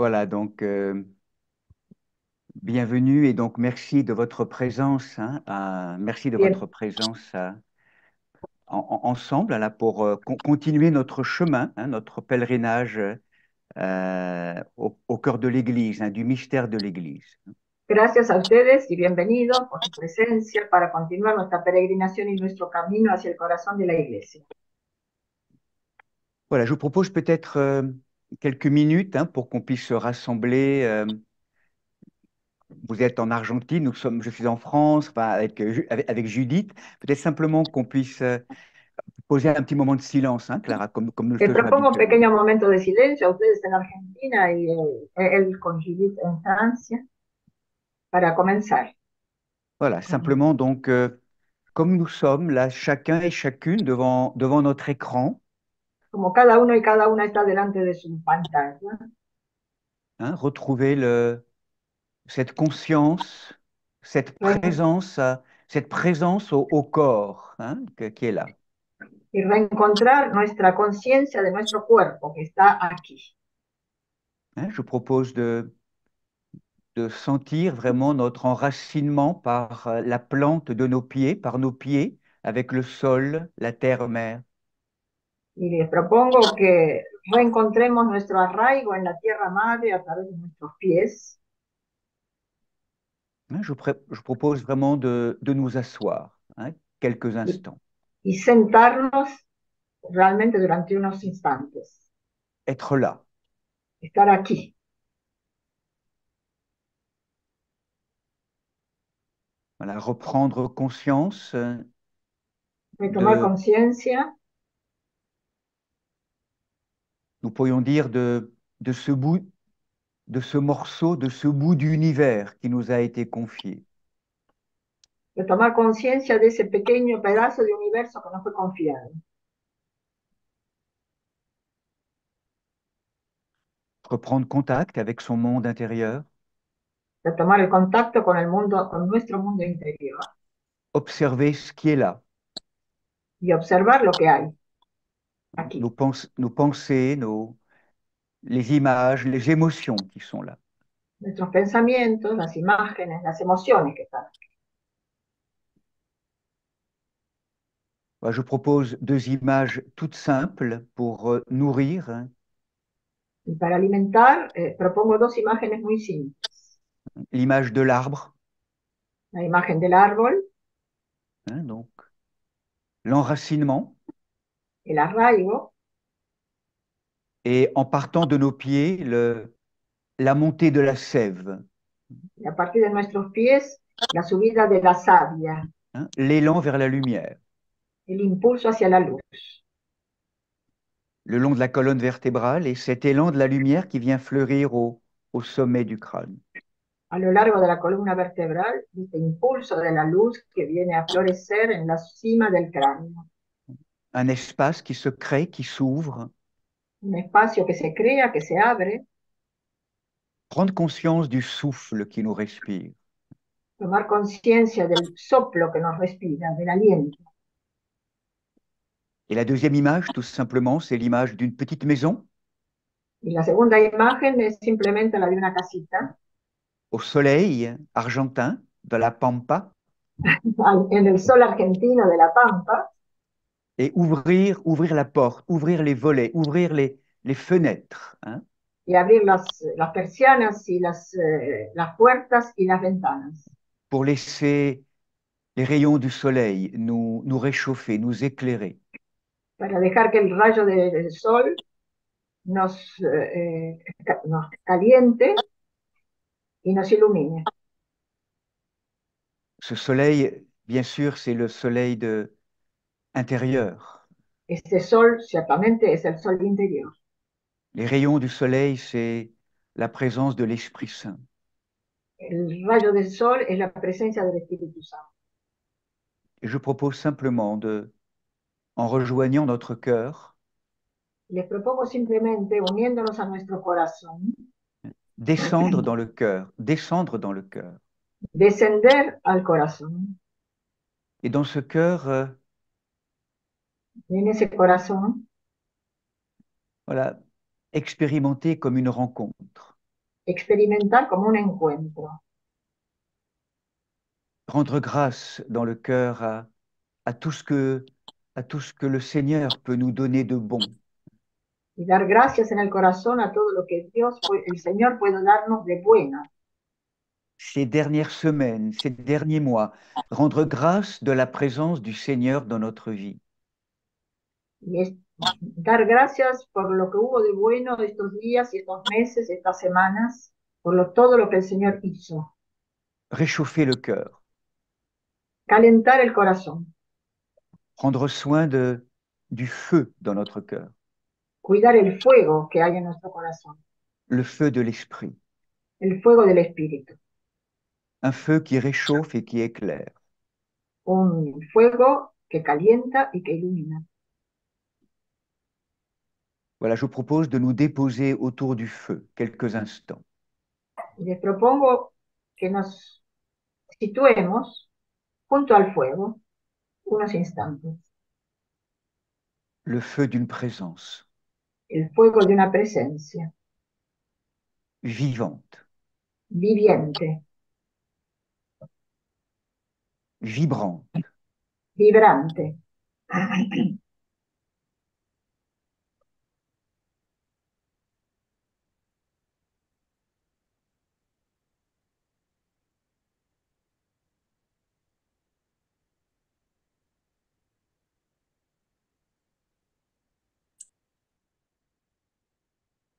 Voilà, donc bienvenue et donc merci de votre présence, hein, merci de Bien, votre présence ensemble là, pour continuer notre chemin, hein, notre pèlerinage au cœur de l'Église, hein, du mystère de l'Église. gracias a ustedes y bienvenidos por su presencia para continuar nuestra peregrinación y nuestro camino hacia el corazón de la Iglesia. Voilà, je vous propose peut-être quelques minutes hein, pour qu'on puisse se rassembler. Vous êtes en Argentine, je suis en France, enfin, avec Judith. Peut-être simplement qu'on puisse poser un petit moment de silence, hein, Clara, comme nous le faisons Propongo un habituellement. pequeño momento de silencio a ustedes en Argentina y él con Judith en Francia para comenzar. Voilà, simplement donc, comme nous sommes là, chacun et chacune devant notre écran, Como cada uno y cada una está delante de su pantalla, hein, retrouver cette conscience, re- cette présence au corps hein, qui est là. y reencontrar nuestra conciencia de nuestro cuerpo que está aquí. Hein. Je propose de sentir vraiment notre enracinement par la plante de nos pieds, par nos pieds, avec le sol, la terre-mère. Y les propongo que reencontremos nuestro arraigo en la tierra madre a través de nuestros pies Hein. Je propose vraiment de nous asseoir hein, quelques y, instants, y sentarnos realmente durante unos instantes, être là. estar aquí, Voilà, reprendre conscience retomar de, conciencia, nous pourrions dire, de ce bout, de ce morceau, de ce bout d'univers qui nous a été confié. retomar conciencia de ese pequeño pedazo de universo que nos fue confiado, Reprendre contact avec son monde intérieur, retomar el contacto con el mundo, con nuestro mundo interior observer ce qui est là, y observar lo que hay nos, aquí, nos pensées, les images, les émotions qui sont là. nuestros pensamientos, las imágenes, las emociones que están aquí. Voilà, je propose deux images toutes simples pour nourrir hein, Y para alimentar, propongo dos imágenes muy simples. l'image de l'arbre, La imagen del árbol, hein, donc l'enracinement, el arraigo, et en partant de nos pieds, la montée de la sève, y a partir de nuestros pies, la subida de la savia, hein, l'élan vers la lumière. el impulso hacia la luz. Le long de la colonne vertébrale et cet élan de la lumière qui vient fleurir au sommet du crâne. A lo largo de la columna vertebral, este impulso de la luz que viene a florecer en la cima del cráneo. Un espace qui se crée, qui s'ouvre. Un espacio que se crea, que se abre, Prendre conscience du souffle qui nous respire. tomar conciencia del soplo que nos respira, del aliento. Et la deuxième image, tout simplement, c'est l'image d'une petite maison Y la segunda imagen es simplemente la de una casita au soleil argentin, de la pampa, en el sol argentino de La Pampa et ouvrir la porte, ouvrir les volets, ouvrir les fenêtres, hein, y abrir las persianas y las puertas y las ventanas pour laisser les rayons du soleil nous réchauffer, nous éclairer. para dejar que el rayo del sol nos caliente y nos ilumine. Ce soleil, bien sûr, c'est le soleil intérieur. Este sol ciertamente es el sol interior. Les rayons du soleil, c'est la présence de l'Esprit Saint. El rayo del sol es la presencia del Espíritu Santo. Et je propose simplement en rejoignant notre cœur, Les propongo simplemente, uniéndonos a nuestro corazón, descendre dans le cœur. descender al corazón. Et dans ce cœur, Y en ese corazón, voilà, expérimenter comme une rencontre. experimentar como un encuentro Rendre grâce dans le cœur à tout ce à tout ce que le Seigneur peut nous donner de bon. y dar gracias en el corazón a todo lo que el Señor puede darnos de buena. Ces dernières semaines, ces derniers mois, rendre grâce de la présence du Seigneur dans notre vie. Y es dar gracias por lo que hubo de bueno estos días y estos meses, estas semanas, todo lo que el Señor hizo. Réchauffer le cœur. Calentar el corazón. Prendre soin du feu dans notre cœur. Cuidar el fuego que hay en nuestro corazón. Le feu de l'esprit. El fuego del Espíritu. Un feu qui réchauffe et qui éclaire. Un fuego que calienta y que ilumina. Voilà, je vous propose de nous déposer autour du feu quelques instants. Les propongo que nos situemos junto al fuego unos instantes. Le feu d'une présence. El fuego de una presencia. Vivante. Viviente. Vibrante. Vibrante.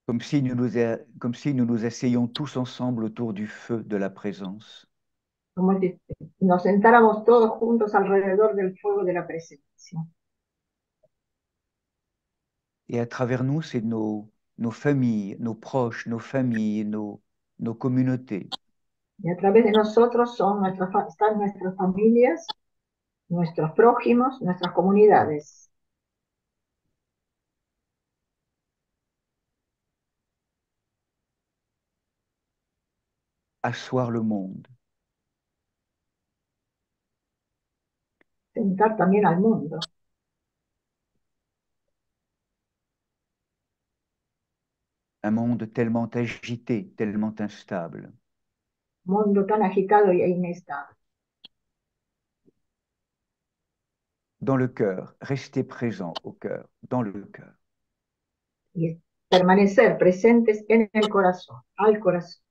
Comme si nous nous asseyions tous ensemble autour du feu de la présence. Como si nos sentáramos todos juntos alrededor del fuego de la presencia. Et à travers nous, c'est nos familles, nos proches, nos familles, nos communautés. Y a través de nosotros están nuestras familias, nuestros prójimos, nuestras comunidades. Asseoir le monde. Sentar también al mundo. Un monde tellement agité, tellement instable. Mundo tan agitado e inestable. Dans le cœur, rester présent au cœur, dans le cœur. Y permanecer presentes en el corazón, al corazón.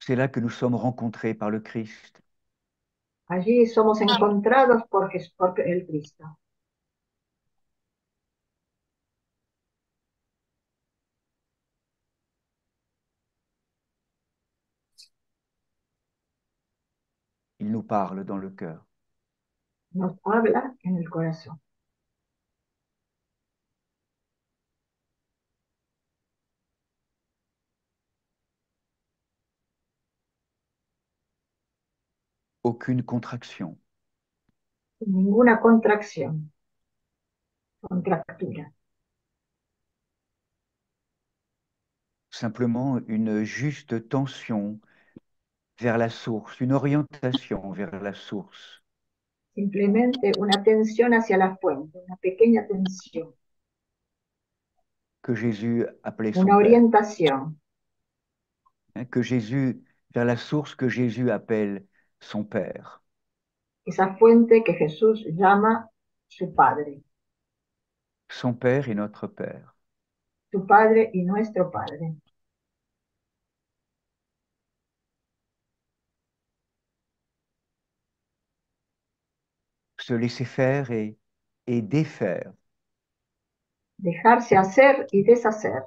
C'est là que nous sommes rencontrés par le Christ. Allí somos encontrados por el Cristo. Il nous parle dans le cœur. Nos habla en el corazón. Aucune contraction. Sin ninguna contracción, contractura. Simplement une juste tension vers la source, une orientation vers la source. Simplemente una tensión hacia la fuente, una pequeña tensión, Que Jésus appelait son una Père. orientación. Que Jésus, vers la source que Jésus appelle son Père. Esa fuente que Jesús llama su Padre. Son Père et notre Père. Su Padre y nuestro Padre. Se laisser faire et défaire. Dejarse hacer y deshacer.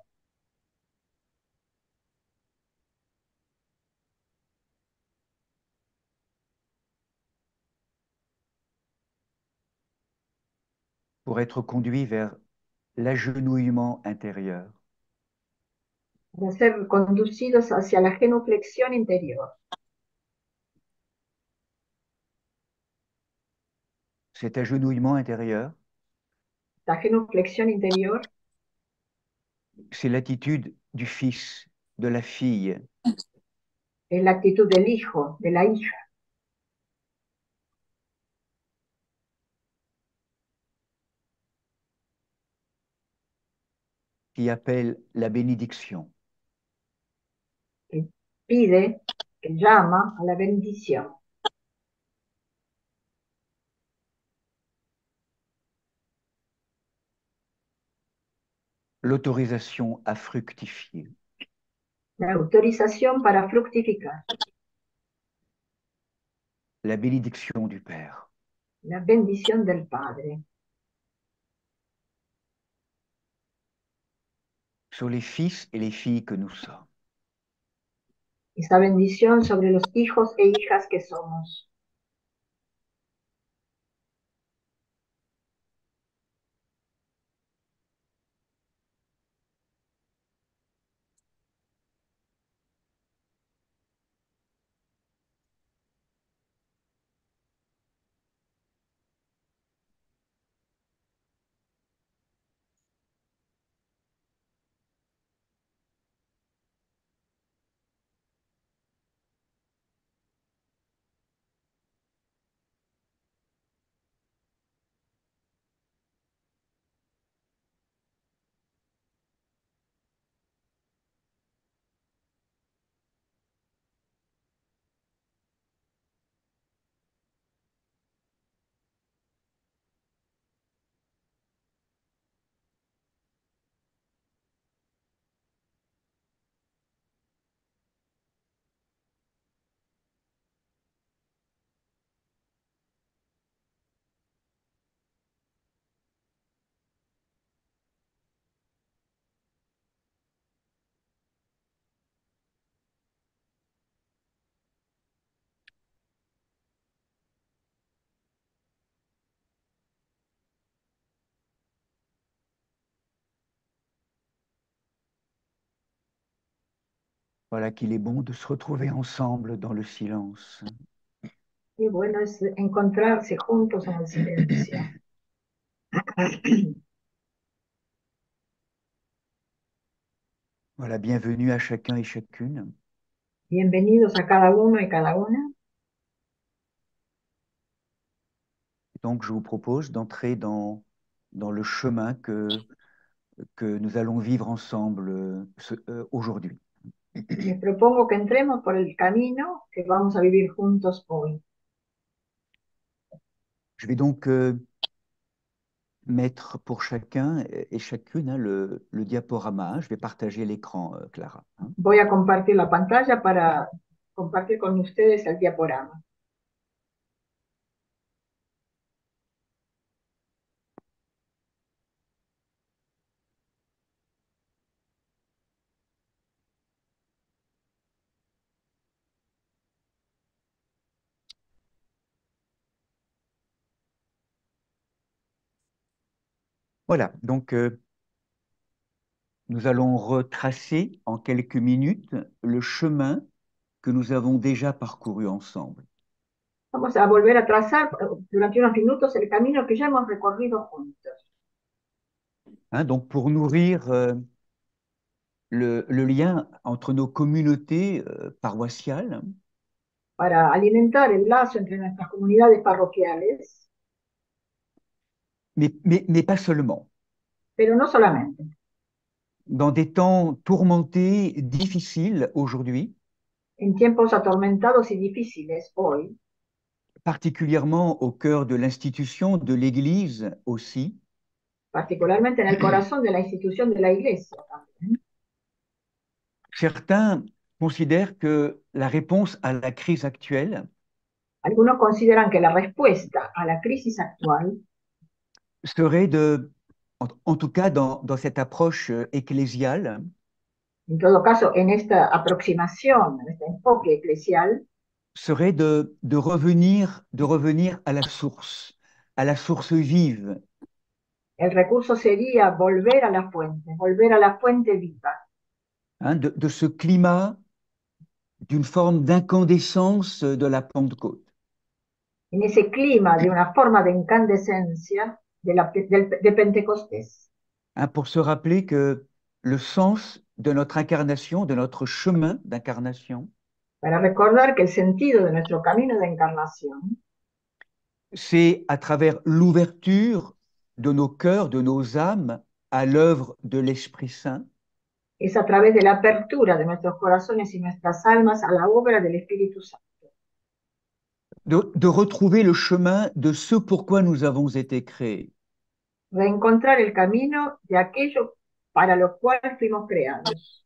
Pour être conduit vers l'agenouillement intérieur. Para ser conducidos hacia la genuflexión interior. Cet agenouillement intérieur, La genuflexión interior c'est l'attitude du fils, de la fille, es la actitud del hijo, de la hija, qui appelle la bénédiction, que pide, que llama a la bendición, l'autorisation à fructifier, la autorización para fructificar, la bénédiction du Père. la bendición del Padre, Sur les fils et les filles que nous sommes. esa bendición sobre los hijos e hijas que somos. Voilà qu'il est bon de se retrouver ensemble dans le silence. Qué bueno es encontrarse juntos en el silencio. Voilà, bienvenue à chacun et chacune. Bienvenidos a cada uno y cada una. Donc, je vous propose d'entrer dans le chemin que nous allons vivre ensemble aujourd'hui. Les propongo que entremos por el camino que vamos a vivir juntos hoy. Je vais donc mettre pour chacun et chacune le diaporama. Je vais partager l'écran, Clara. Hein. Voy a compartir la pantalla para compartir con ustedes el diaporama. Voilà, donc nous allons retracer en quelques minutes le chemin que nous avons déjà parcouru ensemble. Vamos a volver a trazar durante unos minutos el camino que ya hemos recorrido juntos. Hein, donc pour nourrir le lien entre nos communautés paroissiales, Para alimentar el lazo entre nuestras comunidades parroquiales, mais pas seulement. pero no solamente. Dans des temps tourmentés, difficiles aujourd'hui, En tiempos atormentados y difíciles hoy, particulièrement au cœur de l'institution de l'Église aussi, particularmente en el corazón de la institución de la Iglesia también. certains considèrent que la réponse à la crise actuelle Algunos consideran que la respuesta a la crisis actual, serait en tout cas dans cette approche ecclésiale, en todo caso, en esta aproximación, en este enfoque eclesial, serait de revenir à la source vive, el recurso sería volver a la fuente viva, hein, de ce climat d'une forme d'incandescence de la Pentecôte. en ese clima de una forma de incandescencia de Pentecostés, Hein, pour se rappeler que le sens de notre incarnation, de notre chemin d'incarnation, para recordar que el sentido de nuestro camino de encarnación c'est à travers l'ouverture de nos cœurs, de nos âmes, à l'œuvre de l'Esprit Saint, es a través de la apertura de nuestros corazones y nuestras almas a la obra del Espíritu Santo. de retrouver le chemin de ce pourquoi nous avons été créés. Reencontrar el camino de aquello para lo cual fuimos creados.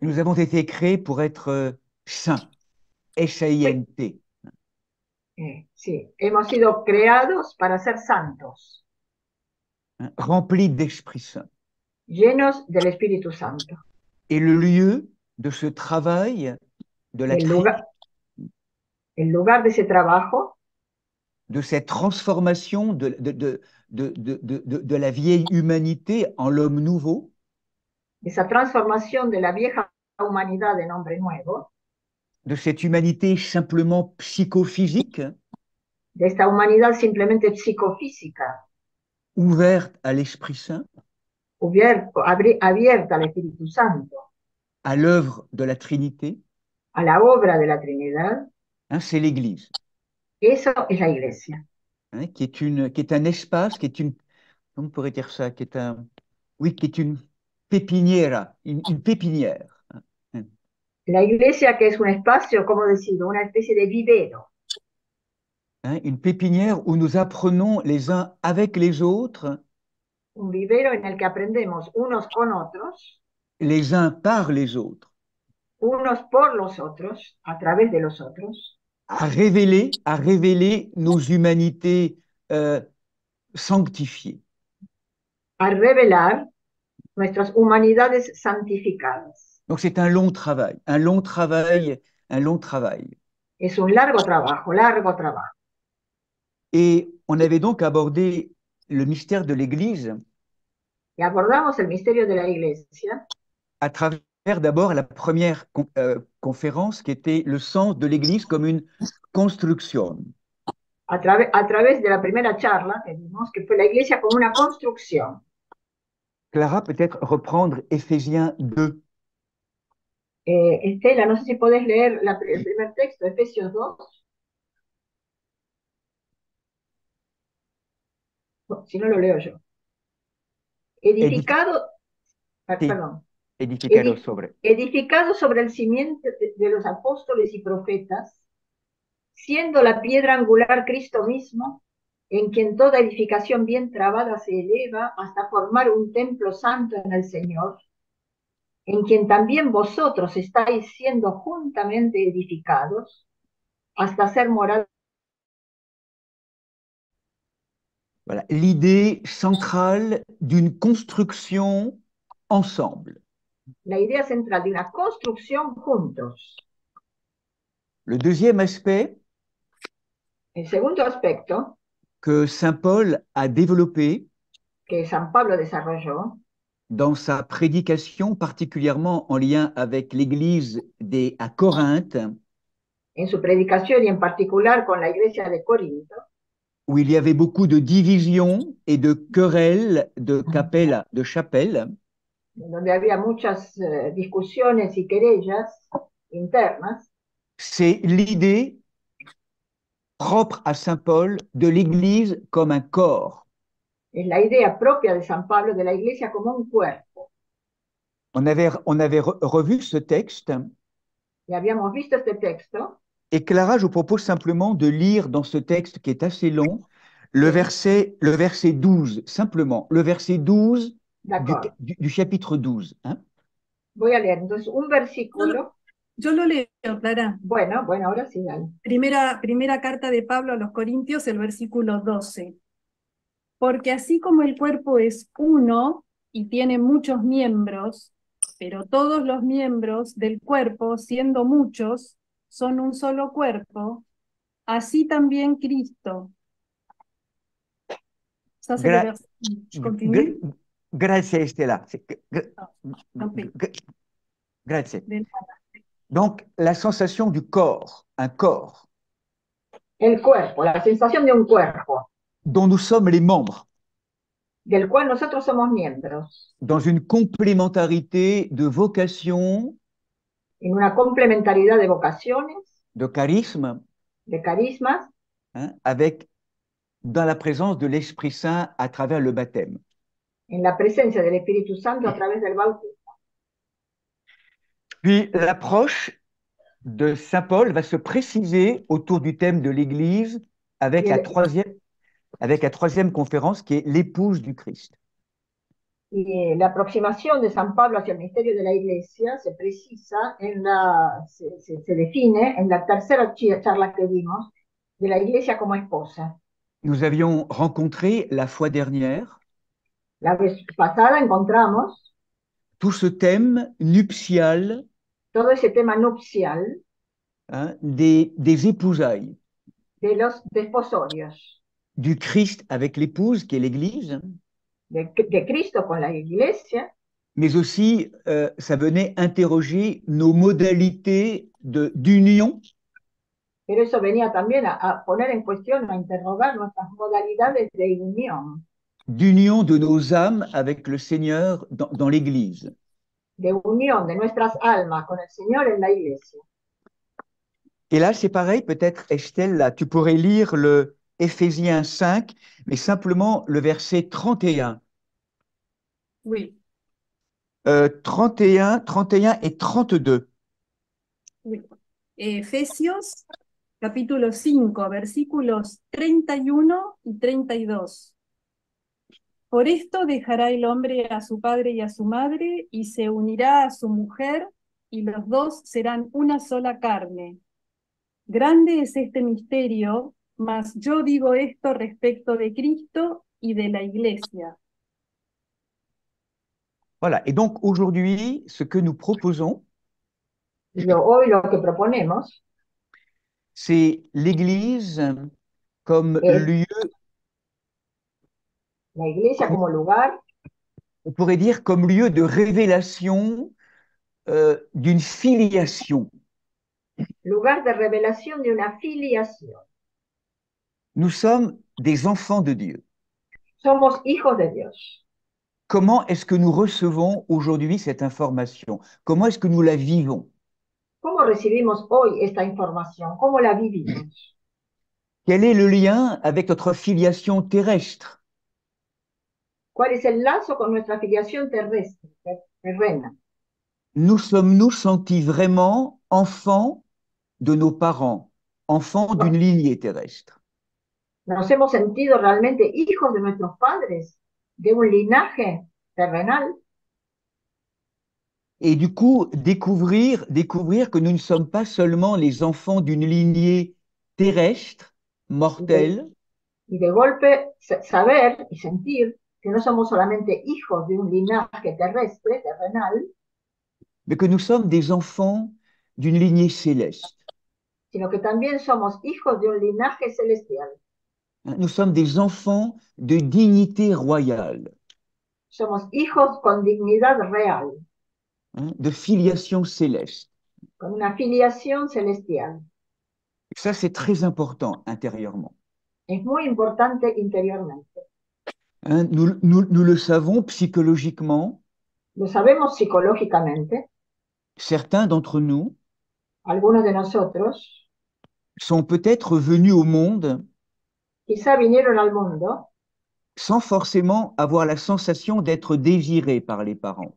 Nous avons été créés pour être saints, S-A-I-N-T. Sí, hemos sido creados para ser santos, Hein, remplis d'Esprit Saint. llenos del Espíritu Santo. Et le lieu de ce travail, de la El lugar de ese trabajo, de cette transformation de la vieille humanité en l'homme nouveau, esa transformación de la vieja humanidad en hombre nuevo, de cette humanité simplement psychophysique, de esta humanidad simplemente psicofísica, ouverte à l'Esprit Saint, abierta al Espíritu Santo, à l'œuvre de la Trinité, a la obra de la Trinidad, hein, c'est l'Église, eso es la iglesia. hein, qui est un espace, qui est une, comment on pourrait dire ça, qui est un, oui, qui est une pépinière, une pépinière, hein, La iglesia que es un espacio, como decirlo, una especie de vivero, hein, une pépinière où nous apprenons les uns avec les autres, un vivero en el que aprendemos unos con otros, les uns par les autres, unos por los otros, a través de los otros, à révéler nos humanités sanctifiées. a revelar nuestras humanidades santificadas. Donc c'est un long travail, un long travail, un long travail. Es un largo trabajo, largo trabajo. Et on avait donc abordé le mystère de l'Église Y abordamos el misterio de la iglesia à travers d'abord la première conférence qui était le sens de l'Église comme une construction. a través de la primera charla que vimos, que fue la iglesia como una construcción. Clara, peut-être reprendre Éphésiens 2. Estela, no sé si podés leer el primer texto, Efesios 2. No, si no lo leo yo. Edificado, perdón, Edificado sobre. edificado sobre el cimiento de los apóstoles y profetas, siendo la piedra angular Cristo mismo, en quien toda edificación bien trabada se eleva hasta formar un templo santo en el Señor, en quien también vosotros estáis siendo juntamente edificados hasta ser morada. Voilà, l'idée centrale d'une construction ensemble. La idea central de una construcción juntos. Le deuxième aspect El segundo aspecto que Saint Paul a développé que San Pablo desarrolló dans sa prédication, particulièrement en lien avec l'Église à Corinthe, en su predicación y en particular con la iglesia de Corinto, où il y avait beaucoup de divisions et de querelles, de capella, de chapelles, donde había muchas discusiones y querellas internas, c'est l'idée propre à Saint Paul de l'Église comme un corps. es la idea propia de San Pablo de la iglesia como un cuerpo. On avait revu ce texte. Y habíamos visto este texto. Et Clara, je vous propose simplement de lire dans ce texte qui est assez long, le verset 12, simplement, le verset 12 du chapitre 12. Hein? Voy a leer entonces un versículo. Yo lo leo, Clara. Bueno, ahora sí, dale. Primera carta de Pablo a los Corintios, el versículo 12. Porque así como el cuerpo es uno y tiene muchos miembros, pero todos los miembros del cuerpo, siendo muchos, son un solo cuerpo, así también Cristo. Ça, c'est le verset. Je continue. Grazie, Estela. Grazie. Donc, la sensation du corps, un corps. El cuerpo, la sensación de un cuerpo. Dont nous sommes les membres. Del cual nosotros somos miembros. Dans une complémentarité de vocation. En una complementariedad de vocaciones. De charisme. De carismas. Hein, avec, dans la présence de l'Esprit Saint à travers le baptême. en la presencia del Espíritu Santo a través del bautismo. Puis l'approche de Saint Paul va se préciser autour du thème de l'Église avec Y, la el- troisième conférence qui est l'épouse du Christ. y la aproximación de San Pablo hacia el misterio de la Iglesia se precisa se define en la tercera charla que dimos de la Iglesia como esposa. Nous avions rencontré la fois dernière La vez pasada encontramos tout ce thème nuptial, todo ese tema nupcial des épousailles, de los desposorios, du Christ avec l'épouse qui est l'Église, de Cristo con la Iglesia, mais aussi ça venait interroger nos modalités d'union pero eso venía también a poner en cuestión, a interrogar nuestras modalidades de unión, d'union de nos âmes avec le Seigneur dans l'Église. de unión de nuestras almas con el Señor en la Iglesia. Et là, c'est pareil, peut-être, Estelle, là, tu pourrais lire le Éphésiens 5, mais simplement le verset 31. Oui, 31 et 32. oui. Efesios capítulo 5, versículos 31 y 32. Por esto dejará el hombre a su padre y a su madre, y se unirá a su mujer, y los dos serán una sola carne. Grande es este misterio, mas yo digo esto respecto de Cristo y de la Iglesia. Voilà. Et donc, aujourd'hui, ce que nous proposons, Hoy lo que proponemos c'est l'Église comme es lieu, la Iglesia como lugar, on pourrait dire comme lieu de révélation d'une filiation. lugar de revelación de una filiación. Nous sommes des enfants de Dieu. Somos hijos de Dios. Comment est-ce que nous recevons aujourd'hui cette information? Comment est-ce que nous la vivons? ¿Cómo recibimos hoy esta información? ¿Cómo la vivimos? Quel est le lien avec notre filiation terrestre? ¿Cuál es el lazo con nuestra filiación terrestre, terrena? Nous sommes-nous sentis vraiment enfants de nos parents, enfants d'une lignée terrestre? ¿Nos hemos sentido realmente hijos de nuestros padres, de un linaje terrenal? Et du coup, découvrir que nous ne sommes pas seulement les enfants d'une lignée terrestre, mortelle, Y de golpe saber y sentir que no somos solamente hijos de un linaje terrestre, terrenal, mais que nous sommes des enfants d'une lignée céleste. sino que también somos hijos de un linaje celestial. Nous sommes des enfants de dignité royale, Somos hijos con dignidad real, de filiation céleste. con una filiación celestial. Ça, c'est très important intérieurement. Es muy importante interiormente. Nous le savons psychologiquement. Lo sabemos psicológicamente. Certains d'entre nous Algunos de nosotros sont peut-être venus au monde quizá vinieron al mundo sans forcément avoir la sensation d'être désirés par les parents.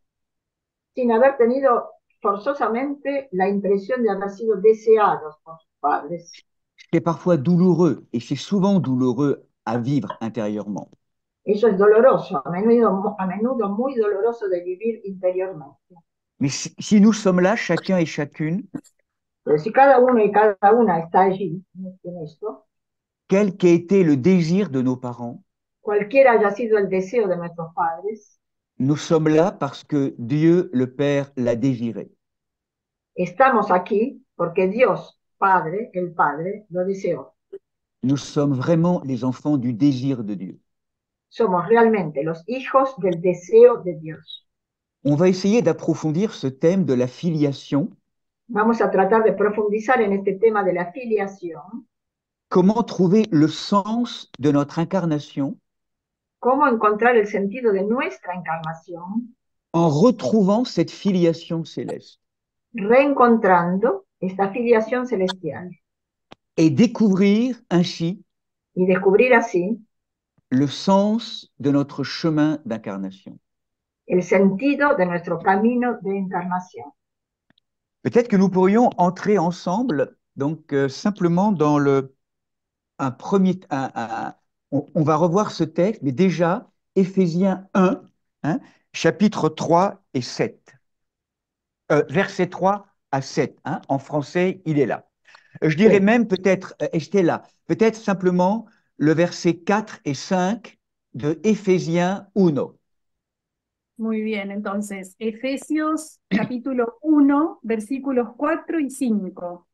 sin haber tenido forzosamente la impresión de haber sido deseados por sus padres. C'est parfois douloureux, et c'est souvent douloureux à vivre intérieurement. Eso es doloroso, a menudo muy doloroso de vivir interiormente. Mais si nous sommes là, chacun et chacune, Pero si cada uno y cada una está allí en esto, quel qu'ait été le désir de nos parents, cualquiera haya sido el deseo de nuestros padres, nous sommes là parce que Dieu le Père l'a désiré. estamos aquí porque Dios, Padre, el Padre, lo deseó. Nous sommes vraiment les enfants du désir de Dieu. Somos realmente los hijos del deseo de Dios. On va essayer d'approfondir ce thème de la filiation. Vamos a tratar de profundizar en este tema de la filiación. Comment trouver le sens de notre incarnation Cómo encontrar el sentido de nuestra encarnación, en retrouvant cette filiation céleste reencontrando esta filiación celestial et découvrir ainsi y descubrir así le sens de notre chemin d'incarnation. el sentido de nuestro camino de encarnación. Peut-être que nous pourrions entrer ensemble, donc simplement dans un premier... on va revoir ce texte, mais déjà, Éphésiens 1, hein, chapitre 3 et 7. Versets 3 à 7. Hein, en français, il est là. Je dirais Sí. même peut-être, Estella, peut-être simplement le verset 4 et 5 de Éphésiens 1. Muy bien, entonces, Efesios capítulo 1, versículos 4 y 5.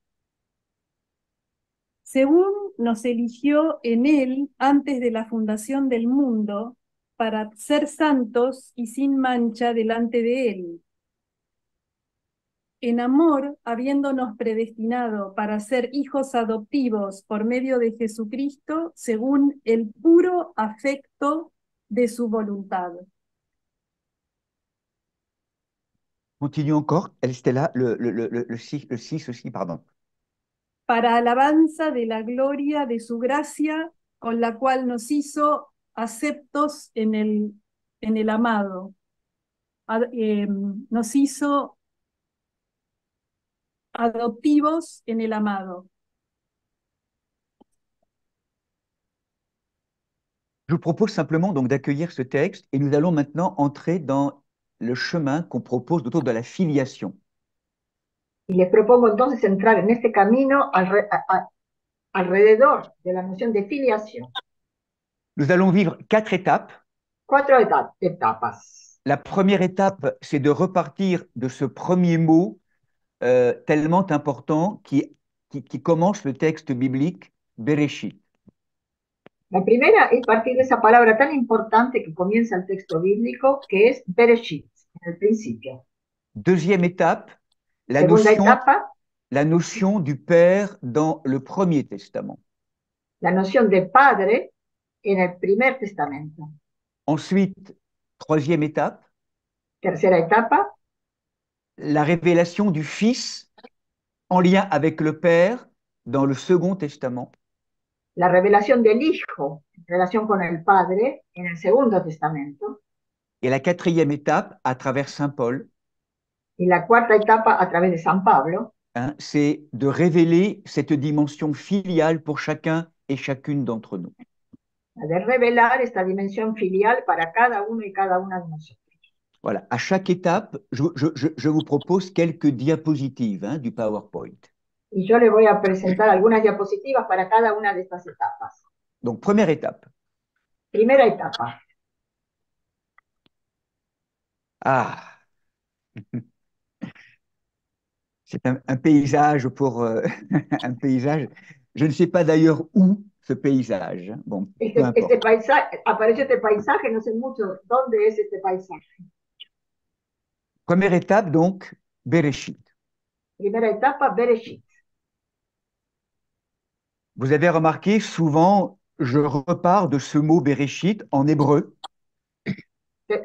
Según nos eligió en él antes de la fundación del mundo, para ser santos y sin mancha delante de él. En amor, habiéndonos predestinado para ser hijos adoptivos por medio de Jesucristo, según el puro afecto de su voluntad. Continue encore, Estella, le 6 aussi, pardon. Para alabanza de la gloria de su gracia, con la cual nos hizo aceptos en el amado. Nos hizo adoptivos en el amado. Je vous propose simplement donc d'accueillir ce texte et nous allons maintenant entrer dans le chemin qu'on propose autour de la filiation. Y les propongo entonces entrar en este camino alrededor de la noción de filiación. Nous allons vivre 4 étapes. 4 etapas. La première étape, c'est de repartir de ce premier mot tellement important qui commence le texte biblique, Bereshit. La primera es partir de esa palabra tan importante que comienza el texto bíblico, que es Bereshit, en el principio. Deuxième étape, Segunda la notion du Père dans le Premier Testament. la noción de Padre en el Primer Testamento. Ensuite, troisième étape, Tercera etapa, la révélation du Fils en lien avec le Père dans le Second Testament. la revelación del Hijo en relación con el Padre en el Segundo Testamento. Et la quatrième étape, à travers Saint Paul, Y la cuarta etapa a través de San Pablo, hein, c'est de révéler cette dimension filiale pour chacun et chacune d'entre nous. la de revelar esta dimensión filial para cada uno y cada una de nosotros. Voilà, à chaque étape, je vous propose quelques diapositives hein, du PowerPoint. Y yo les voy a presentar algunas diapositivas para cada una de estas etapas. Donc, première étape. Primera etapa. Ah, c'est un paysage pour un paysage. Je ne sais pas d'ailleurs où ce paysage. Bon, peu importe. Aparece este paisaje, no sé mucho dónde es este paisaje. Première étape, donc, Bereshit. Primera etapa, Bereshit. Vous avez remarqué, souvent, je repars de ce mot Bereshit en hébreu.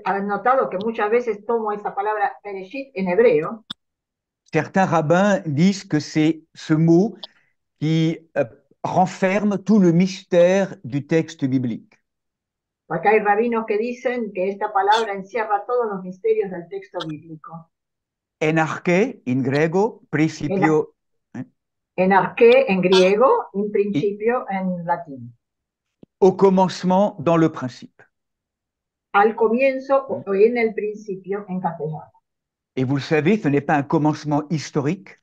Has notado que muchas veces tomo esa palabra Bereshit en hebreo. Certains rabbins disent que c'est ce mot qui renferme tout le mystère du texte biblique. Porque hay rabinos que dicen que esta palabra encierra todos los misterios del texto bíblico. Enarche, in grego, principio... Enarche en griego, in principio en latín. Au commencement, dans le principe. Al comienzo o en el principio en castellano. Et vous le savez, ce n'est pas un commencement historique.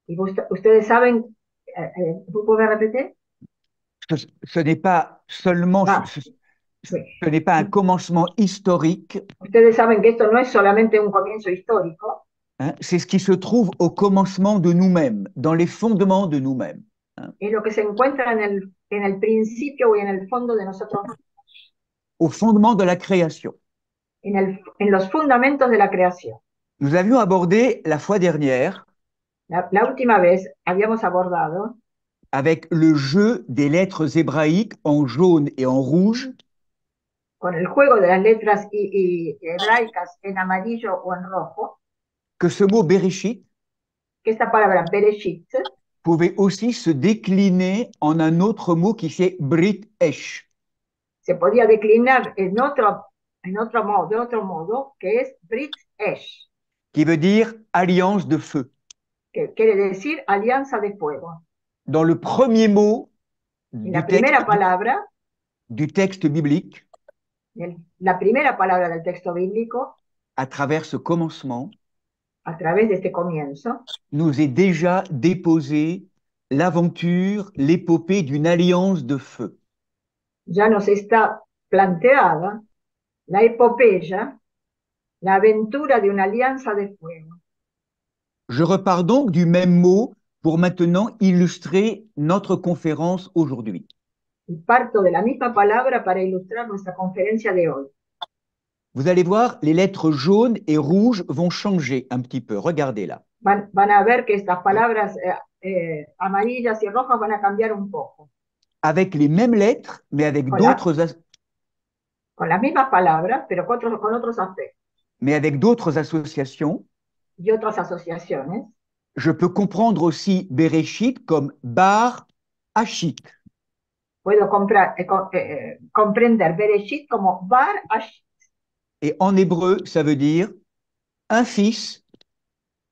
Y ustedes saben, ¿vous pouvez repetir? Ce n'est pas seulement, ce n'est pas un commencement historique. Ustedes saben que esto no es solamente un comienzo histórico. Hein, c'est ce qui se trouve au commencement de nous-mêmes, dans les fondements de nous-mêmes. Hein. Es lo que se encuentra en el principio y en el fondo de nosotros. Au fondement de la création. En los fundamentos de la creación. Nous avions abordé la fois dernière La última vez habíamos abordado avec le jeu des lettres hébraïques en jaune et en rouge. Con el juego de las letras hebraicas en amarillo o en rojo. Que ce mot Bereshit, que esta palabra Bereshit, pouvait aussi se décliner en un autre mot qui c'est Brit Esh. se podía declinar de otro modo, que es Brit Esh, qui veut dire alliance de feu. que quiere decir alianza de fuego. Dans le premier mot Y la primera palabra, du texte biblique, la primera palabra del texto bíblico, à travers ce commencement, a través de este comienzo, nous est déjà déposé l'aventure, l'épopée d'une alliance de feu. ya nos está planteada la epopeya, la aventura de una alianza de fuego. Je repars donc du même mot pour maintenant illustrer notre conférence aujourd'hui. Y parto de la misma palabra para ilustrar nuestra conferencia de hoy. Vous allez voir, les lettres jaunes et rouges vont changer un petit peu. Regardez là. Van a ver que estas palabras amarillas y rojas van a cambiar un poco. Avec les mêmes lettres, mais avec con las mismas palabras, pero con otros aspectos associations. Y otras asociaciones. Je peux comprendre aussi Bereshit comme Bar Hashit. Puedo comprender Bereshit como Bar Hashit. Et en hébreu, ça veut dire un fils,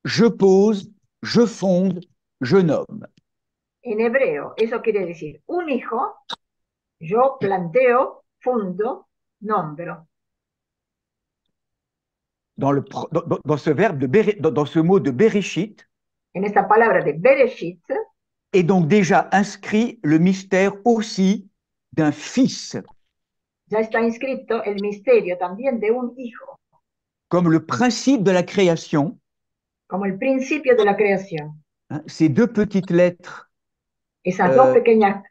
je pose, je fonde, je nomme. En hebreo, eso quiere decir un hijo, yo planteo, fundo, nombro. Dans ce verbe dans ce mot de Bereshit, en esta palabra de Bereshit, est donc déjà inscrit le mystère aussi d'un fils. Ya está inscrito el misterio también de un hijo. Comme le principe de la création. Como el principio de la creación. Ces deux petites lettres. Esas dos pequeñas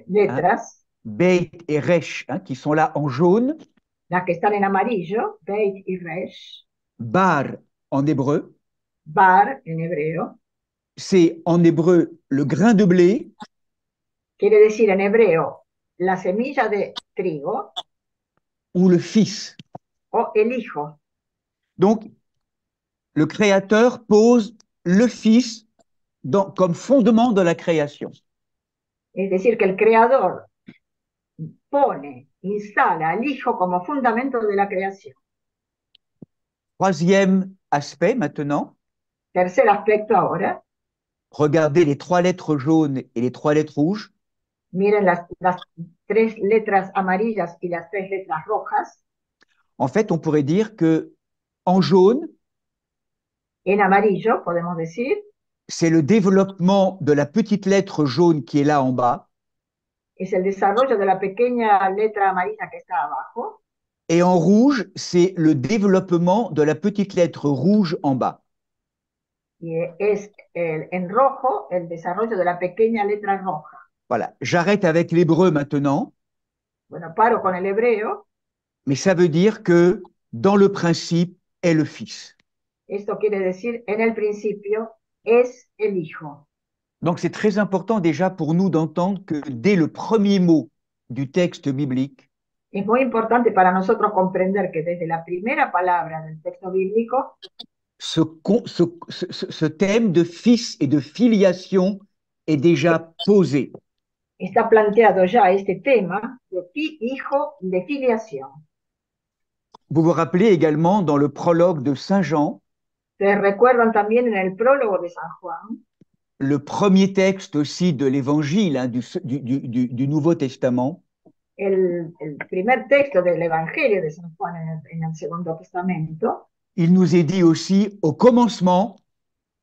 letras. Beit et Resh, qui sont là en jaune. Las que están en amarillo, Beit y Resh. Bar en hébreu. Bar en hebreo. C'est en hébreu le grain de blé. Quiere decir en hebreo la semilla de trigo. Ou le fils. O el hijo. Donc, le créateur pose le fils comme fondement de la création. Es decir, que el creador instala al hijo como fundamento de la creación. Troisième aspect maintenant. Tercer aspecto ahora. Regardez les 3 lettres jaunes et les 3 lettres rouges. Miren las 3 letras amarillas y las 3 letras rojas. En fait, on pourrait dire que en jaune, en amarillo, podemos decir, c'est le développement de la petite lettre jaune qui est là en bas. Es el desarrollo de la pequeña letra amarilla que está abajo. Et en rouge, c'est le développement de la petite lettre rouge en bas. Y es en rojo el desarrollo de la pequeña letra roja. Voilà, j'arrête avec l'hébreu maintenant. Bueno, paro con el hebreo. Mais ça veut dire que dans le principe est le fils. Esto quiere decir, en el principio es el hijo. Donc c'est très important déjà pour nous d'entendre que dès le premier mot du texte biblique, es muy importante para nosotros comprender que desde la primera palabra del texto bíblico, ce thème de fils et de filiation est déjà posé. Está planteado ya este tema de hijo y de filiación. Vous vous rappelez également dans le prologue de Saint Jean, se recuerdan también en el prólogo de San Juan, le premier texte aussi de l'Évangile, du Nouveau Testament, el primer texto del Evangelio de San Juan en el Segundo Testamento, il nous est dit aussi au commencement,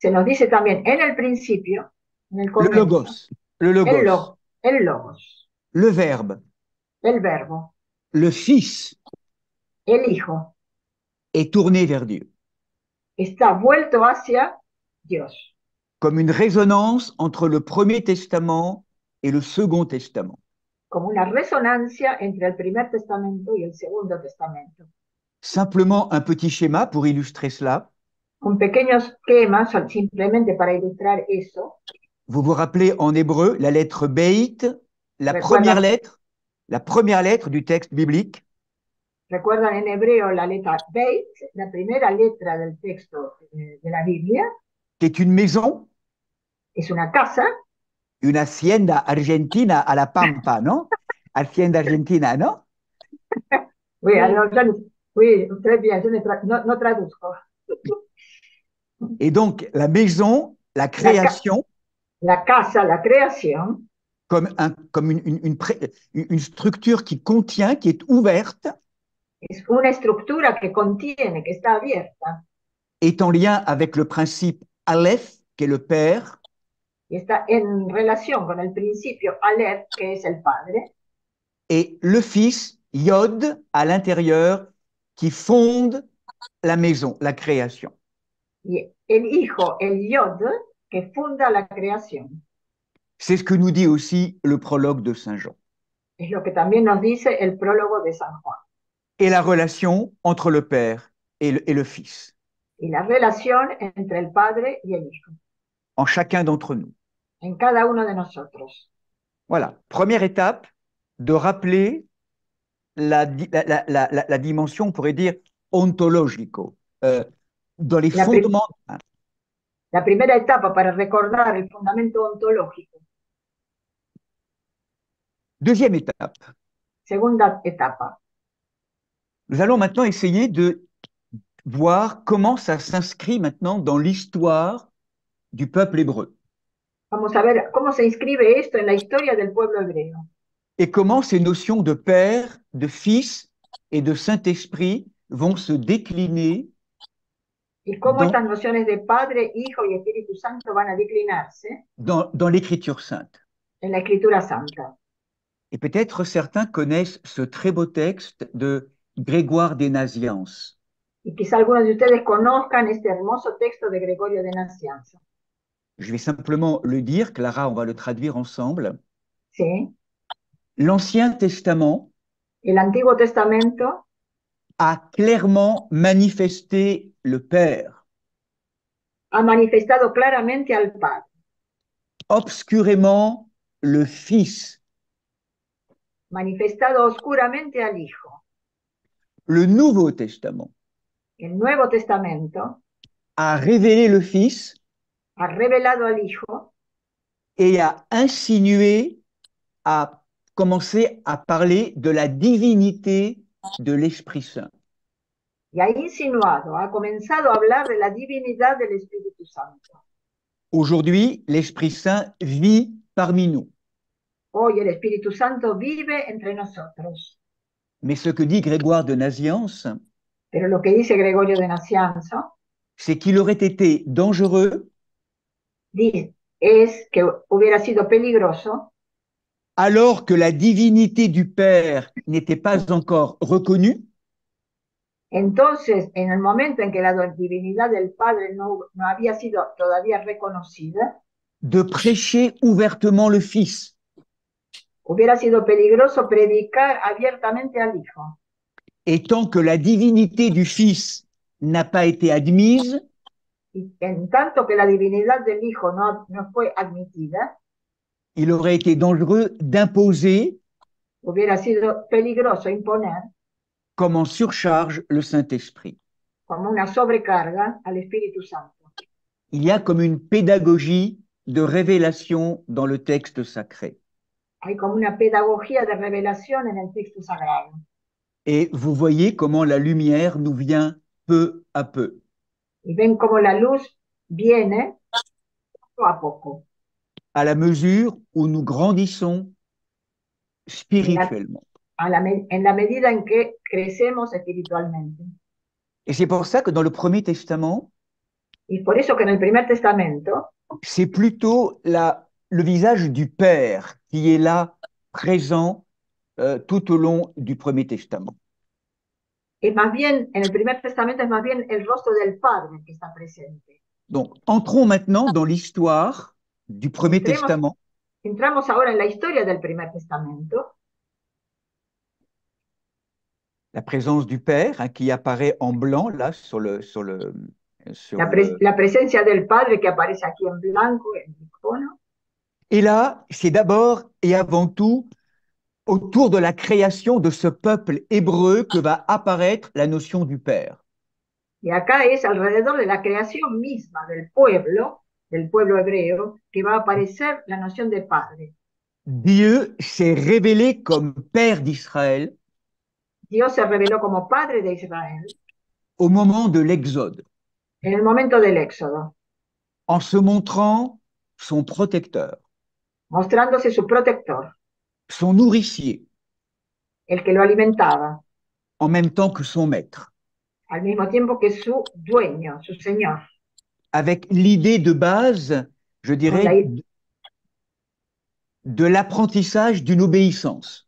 se nos dice también en el principio, en el comienzo, le logos, el logos, le verbe, el verbo, le fils, el hijo, est tourné vers Dieu. Está vuelto hacia Dios. Comme une résonance entre le Premier Testament et le Second Testament. Como una resonancia entre el Primer Testamento y el Segundo Testamento. Simplement un petit schéma pour illustrer cela. Un pequeño esquema simplemente para ilustrar eso. Vous vous rappelez en hébreu la lettre Beit, la première lettre du texte biblique. Recuerdan en hebreo la letra Beit, la primera letra del texto de la Biblia. Qui est une maison. Es una casa. Une hacienda argentina a la Pampa, ¿no? Hacienda argentina, ¿no? Oui, Sí, alors, oui, très bien, je no traduzco. Et donc, la maison, la La, ca- création, la casa, la creación, comme une structure qui contient, qui est ouverte, es una estructura que contiene, que está abierta est en lien avec le principe Aleph, qui est le Père, y está en relación con el principio Aleph, que es el Padre, et le Fils, Yod, à l'intérieur, qui fonde la maison, la création. y el Hijo, el Yod, que funda la creación. C'est ce que nous dit aussi le prologue de Saint Jean. Es lo que también nos dice el prólogo de San Juan. Et la relation entre le Père et le Fils, Y la relación entre el Padre y el Hijo, en chacun d'entre nous. en cada uno de nosotros. Voilà, première étape, de rappeler la dimension, on pourrait dire, ontologico, dans les La, prim fondements. la primera etapa para recordar el fundamento ontológico. Deuxième étape, Segunda etapa. nous allons maintenant essayer de voir comment ça s'inscrit maintenant dans l'histoire du peuple hébreu. Vamos a ver cómo se inscribe esto en la historia del pueblo hebreo. Et comment ces notions de Père, de Fils et de Saint-Esprit vont se décliner Y cómo dans, estas nociones de Padre, Hijo y Espíritu Santo van a declinarse dans l'Écriture sainte. en la Escritura Santa. Et peut-être certains connaissent ce très beau texte de Grégoire des Naziances. Y quizá algunos de ustedes conozcan este hermoso texto de Gregorio de Nacianzo. Je vais simplement le dire, Clara, on va le traduire ensemble. ¿Sí? L'Ancien Testament El Antiguo Testamento a clairement manifesté le Père, ha manifestado claramente al Padre, obscurément le Fils. manifestado oscuramente al Hijo. Le Nouveau Testament El Nuevo Testamento a révélé le Fils ha revelado al Hijo et a insinué, a commencé à parler de la divinité de l'Esprit Saint. y ha insinuado, ha comenzado a hablar de la divinidad del Espíritu Santo. Aujourd'hui, l'Esprit Saint vit parmi nous. Hoy el Espíritu Santo vive entre nosotros. Mais ce que dit Grégoire de Naziances, Pero lo que dice Gregorio de Nacianzo c'est qu'il aurait été dangereux es que hubiera sido peligroso, alors que la divinité du Père n'était pas encore reconnue, entonces en el momento en que la divinidad del Padre no había sido todavía reconocida, de prêcher ouvertement le Fils. hubiera sido peligroso predicar abiertamente al Hijo. Et tant que la divinité du Fils n'a pas été admise, Y en tanto que la divinidad del Hijo no fue admitida, il aurait été dangereux d'imposer hubiera sido peligroso imponer comme en surcharge le Saint-Esprit. como una sobrecarga al Espíritu Santo. Il y a comme une pédagogie de révélation dans le texte sacré. Hay como una pedagogía de revelación en el texto sagrado. Et vous voyez comment la lumière nous vient peu à peu. Y ven como la luz viene poco a poco, À la mesure où nous grandissons spirituellement. en la medida en que crecemos espiritualmente. Et c'est pour ça que dans le Premier Testament, Y por eso que en el Primer Testamento c'est plutôt le visage du Père qui est là, présent tout au long du Premier Testament. es más bien, en el Primer Testamento es más bien el rostro del Padre que está presente. Donc, entrons maintenant dans l'histoire du Premier Testament. Entramos ahora en la historia del Primer Testamento. La présence du Père qui apparaît en blanc là La presencia del Padre que aparece aquí en blanco en el icono. Et là, c'est d'abord et avant tout autour de la création de ce peuple hébreu que va apparaître la notion du Père. Y acá es alrededor de la creación misma del pueblo hebreo, que va a aparecer la noción de Padre. Dieu s'est révélé comme Père d'Israël. Dios se reveló como Padre de Israel au moment de l'Exode, en el momento del Éxodo, en se montrant son protecteur, mostrándose su protector, son nourricier, el que lo alimentaba, en même temps que son maître, al mismo tiempo que su dueño, su Señor, avec l'idée de base, je con la, dirais, de l'apprentissage d'une obéissance,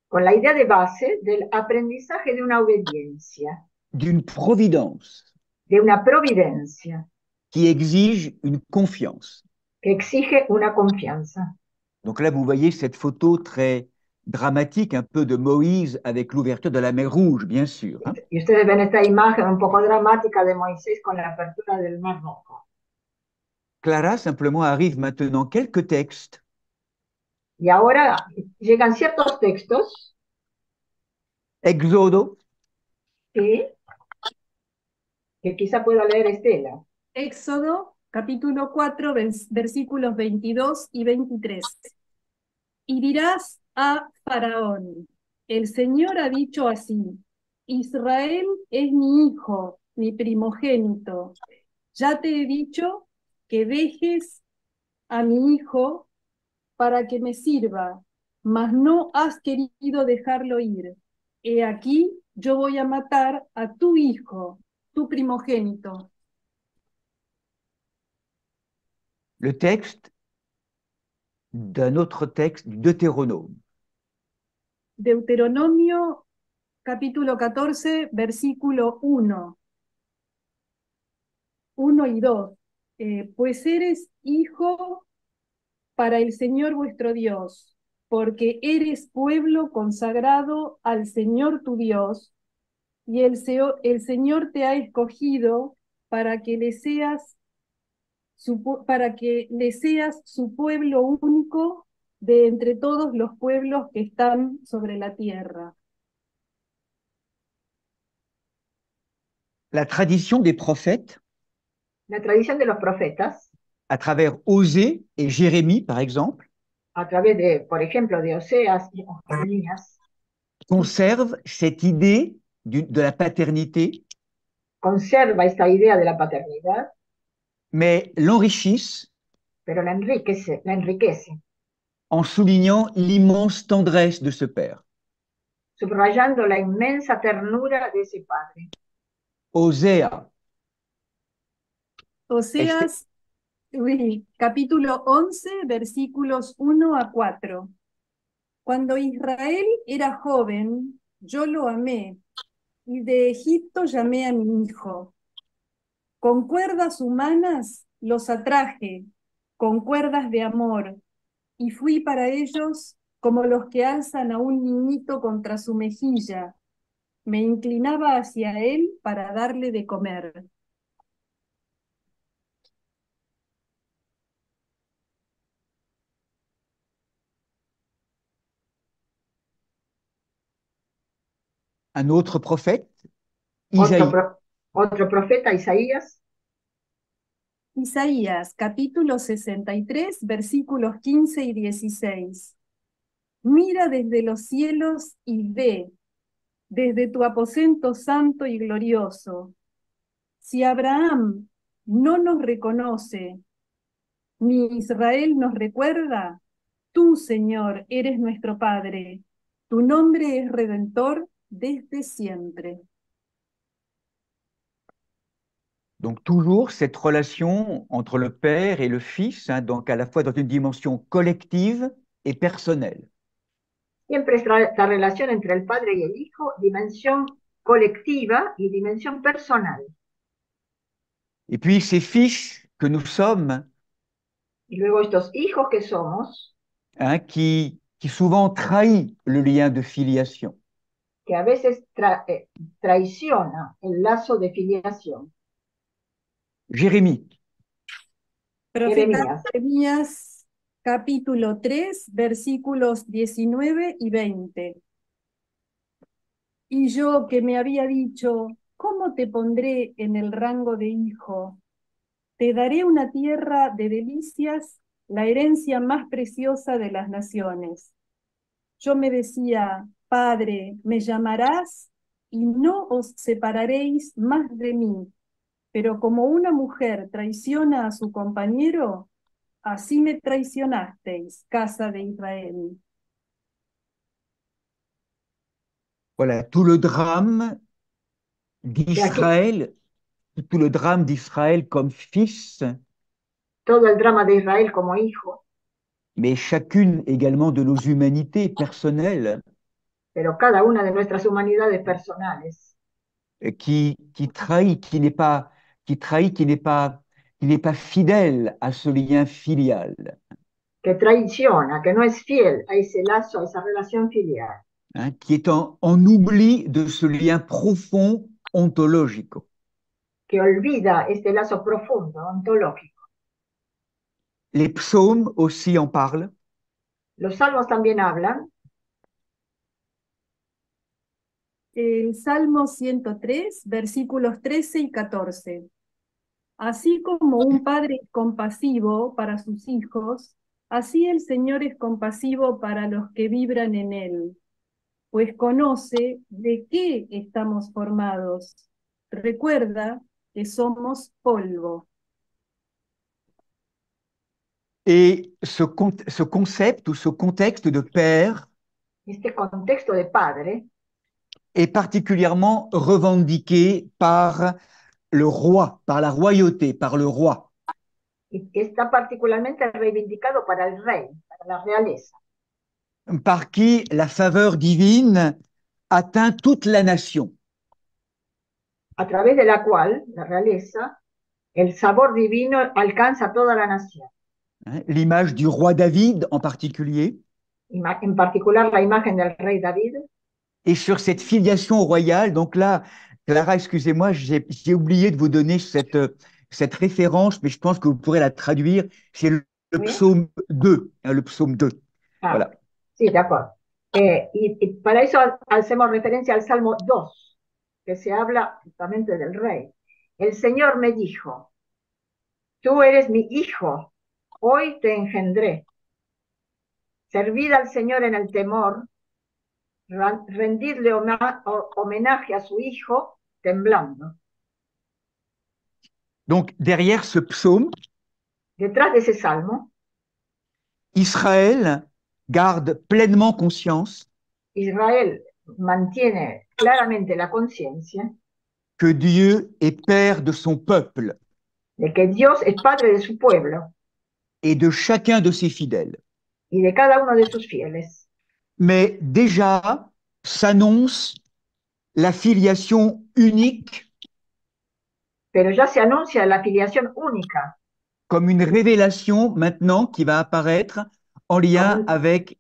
con la idea de base del aprendizaje de una obediencia, d'une providence de una providencia qui exige une confiance. que exige una confianza. Donc là, vous voyez cette photo très dramatique, un peu de Moïse avec l'ouverture de la mer Rouge, bien sûr, hein. Y ustedes ven esta imagen un poco dramática de Moisés con la apertura del Mar Rojo. Clara simplement arrive maintenant quelques textes Y ahora llegan ciertos textos Éxodo, que, que quizá pueda leer Estela. Éxodo, capítulo 4, versículos 22 y 23. Y dirás a Faraón, el Señor ha dicho así, Israel es mi hijo, mi primogénito. Ya te he dicho que dejes a mi hijo para que me sirva, mas no has querido dejarlo ir. He aquí, yo voy a matar a tu hijo, tu primogénito. le texte d'un autre texte, du Deutéronome. Deuteronomio capítulo 14, versículo 1 y 2. Pues eres hijo para el Señor vuestro Dios, porque eres pueblo consagrado al Señor tu Dios, y el Señor te ha escogido para que le seas su pueblo único de entre todos los pueblos que están sobre la tierra. La tradition des prophètes, La tradición de los profetas, à travers Osée et Jérémie, par exemple, a través de, por ejemplo, de Oseas y Jeremías, conserve cette idée de la paternité, conserva esta idea de la paternidad, mais l'enrichissent pero la enriquece, en soulignant l'immense tendresse de ce père. subrayando la inmensa ternura de ese padre. Osée, Oseas, capítulo 11, versículos 1 a 4. Cuando Israel era joven, yo lo amé, y de Egipto llamé a mi hijo. Con cuerdas humanas los atraje, con cuerdas de amor, y fui para ellos como los que alzan a un niñito contra su mejilla. Me inclinaba hacia él para darle de comer. un autre prophète, Otro, Isaïe, otro profeta, Isaías, Isaías, capítulo 63, versículos 15 y 16. Mira desde los cielos y ve, desde tu aposento santo y glorioso. Si Abraham no nos reconoce, ni Israel nos recuerda, tú, Señor, eres nuestro Padre. Tu nombre es Redentor desde siempre. donc toujours cette relation entre le père et le fils, hein, donc à la fois dans une dimension collective et personnelle. siempre esta relación entre el padre y el hijo, dimensión colectiva y dimensión personal. Et puis ces fils que nous sommes, Y luego estos hijos que somos, hein, qui souvent trahit le lien de filiation. que a veces traiciona el lazo de filiación. Jérémie, Profeta Jeremías, Jeremías, capítulo 3, versículos 19 y 20. Y yo que me había dicho, ¿cómo te pondré en el rango de hijo? Te daré una tierra de delicias, la herencia más preciosa de las naciones. Yo me decía, Padre, me llamarás y no os separaréis más de mí. Pero como una mujer traiciona a su compañero, así me traicionasteis, casa de Israel. Voilà, tout le drame Y aquí d'Israël, tout le drame d'Israël comme fils, todo el drama de Israel como hijo, mais chacune également de nos humanités personnelles pero cada una de nuestras humanidades personales qui trahit, qui trahit, qui n'est pas fidèle à ce lien filial, que traiciona, que no es fiel a ese lazo, a esa relación filial, hein, qui est en oubli de ce lien profond ontologique. que olvida este lazo profundo, ontológico. Les psaumes aussi en parlent. Los salmos también hablan. El Salmo 103, versículos 13 y 14. Así como un padre es compasivo para sus hijos, así el Señor es compasivo para los que vibran en Él, pues conoce de qué estamos formados. Recuerda que somos polvo. Et ce concept ou ce contexte de père Este contexto de padre est particulièrement revendiqué par le roi, par la royauté, par le roi, y que está particularmente reivindicado para el rey, para la realeza, par qui la faveur divine atteint toute la nation. a través de la cual, la realeza, el sabor divino alcanza a toda la nación. Hein, l'image du roi David en particulier, En particular la imagen del rey David. et sur cette filiation royale. Donc là, Clara, excusez-moi, j'ai oublié de vous donner cette référence, mais je pense que vous pourrez la traduire. C'est le ¿Sí? psaume 2, hein, le psaume 2. Ah, Voilà. sí, de acuerdo. Y para eso hacemos referencia al Salmo 2, que se habla justamente del rey. El Señor me dijo, tú eres mi hijo, hoy te engendré. Servid al Señor en el temor, rendirle homenaje a su hijo temblando. Donc derrière ce psaume, Detrás de ese salmo, Israël garde pleinement conscience Israel mantiene claramente la conciencia que Dieu est père de son peuple de que Dios es padre de su pueblo et de chacun de ses fidèles. y de cada uno de sus fieles. Mais déjà s'annonce la filiation unique Pero ya se anuncia la filiación única, comme une révélation maintenant qui va apparaître en lien como, avec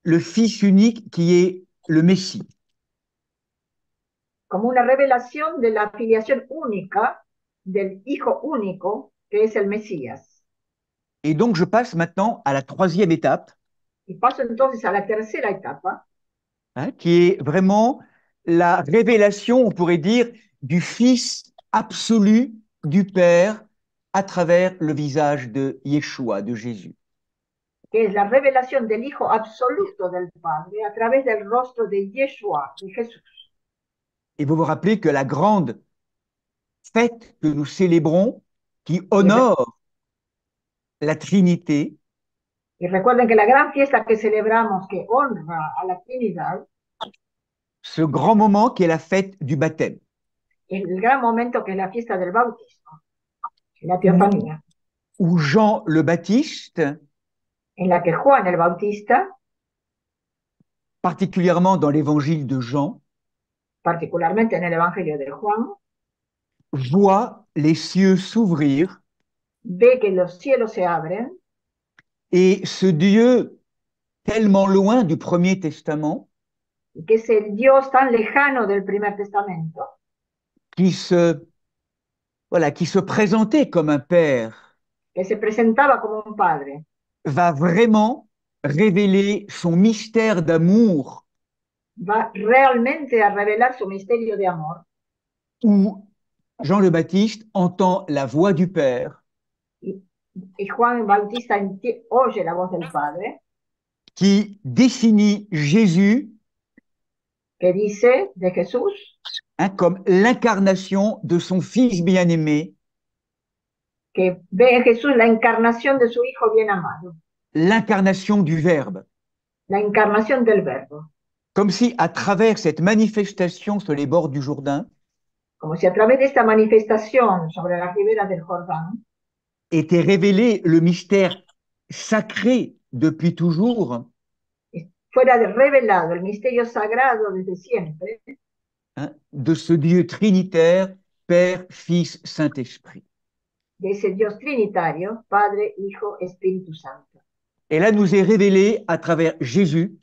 le Fils unique qui est le Messie. como una revelación de la filiación única del Hijo único, que es el Mesías. Et donc je passe maintenant à la troisième étape, Y paso entonces a la tercera etapa, hein, qui est vraiment la révélation, on pourrait dire, du Fils absolu du Père à travers le visage de Yeshua, de Jésus. que es la revelación del Hijo absoluto del Padre a través del rostro de Yeshua, de Jesús. Et vous vous rappelez que la grande fête que nous célébrons, qui honore la Trinité, Y recuerden que la gran fiesta que celebramos, que honra a la Trinidad, ce grand moment qui est la fête du baptême, es el gran momento que es la fiesta del bautismo, la teofanía, où Jean le Baptiste, en la que Juan el Bautista, particulièrement dans l'évangile de Jean, particularmente en el Evangelio de Juan, voit les cieux s'ouvrir ve que los cielos se abren et ce Dieu tellement loin du Premier Testament, y que es el Dios tan lejano del Primer Testamento, qui se présentait comme un père, que se presentaba como un padre, va vraiment révéler son mystère d'amour, va realmente a revelar su misterio de amor, où Jean le Baptiste entend la voix du Père y, y Juan el Bautista oye la voz del Padre, qui définit Jésus que dice de Jesús, hein, comme l'incarnation de son Fils bien-aimé, que ve en Jesús la encarnación de su Hijo bien amado, l'incarnation du Verbe. la encarnación del Verbo, Comme si, à travers cette manifestation sur les bords du Jourdain, como si a través de esta manifestación sobre la ribera del Jordán était révélé le mystère sacré depuis toujours, fuera revelado el misterio sagrado desde siempre hein, de ce Dieu trinitaire, Père, Fils, Saint-Esprit. de ese Dios trinitario, Padre, Hijo, Espíritu Santo. Et là nous est révélé à travers Jésus,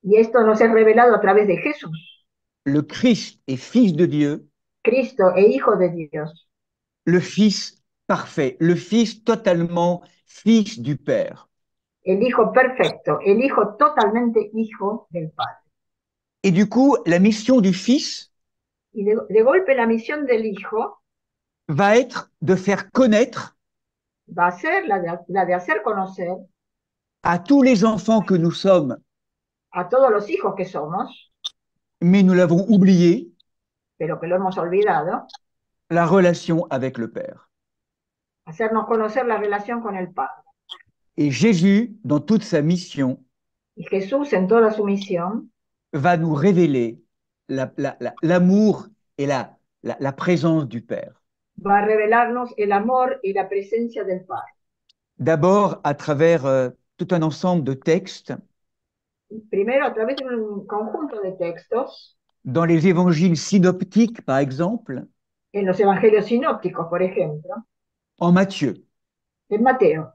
Y esto nos es revelado a través de Jesús, le Christ et Fils de Dieu, Cristo e Hijo de Dios, le Fils parfait, le Fils totalement Fils du Père. el Hijo perfecto, el Hijo totalmente Hijo del Padre. Et du coup, la mission du Fils Y de golpe la misión del Hijo va être de faire connaître va a ser la de hacer conocer à tous les enfants que nous sommes, a todos los hijos que somos, mais nous l'avons oublié, pero que lo hemos olvidado, la relation avec le Père. hacernos conocer la relación con el Padre. Et Jésus, dans toute sa mission, Y Jesús, en toda su misión, va nous révéler l'amour et la présence du Père. va a revelarnos el amor y la presencia del Padre. D'abord, à travers tout un ensemble de textes Primero, a través de un conjunto de textos, dans les évangiles synoptiques, par exemple, en los evangelios sinópticos, por ejemplo, en Matthieu, en Mateo,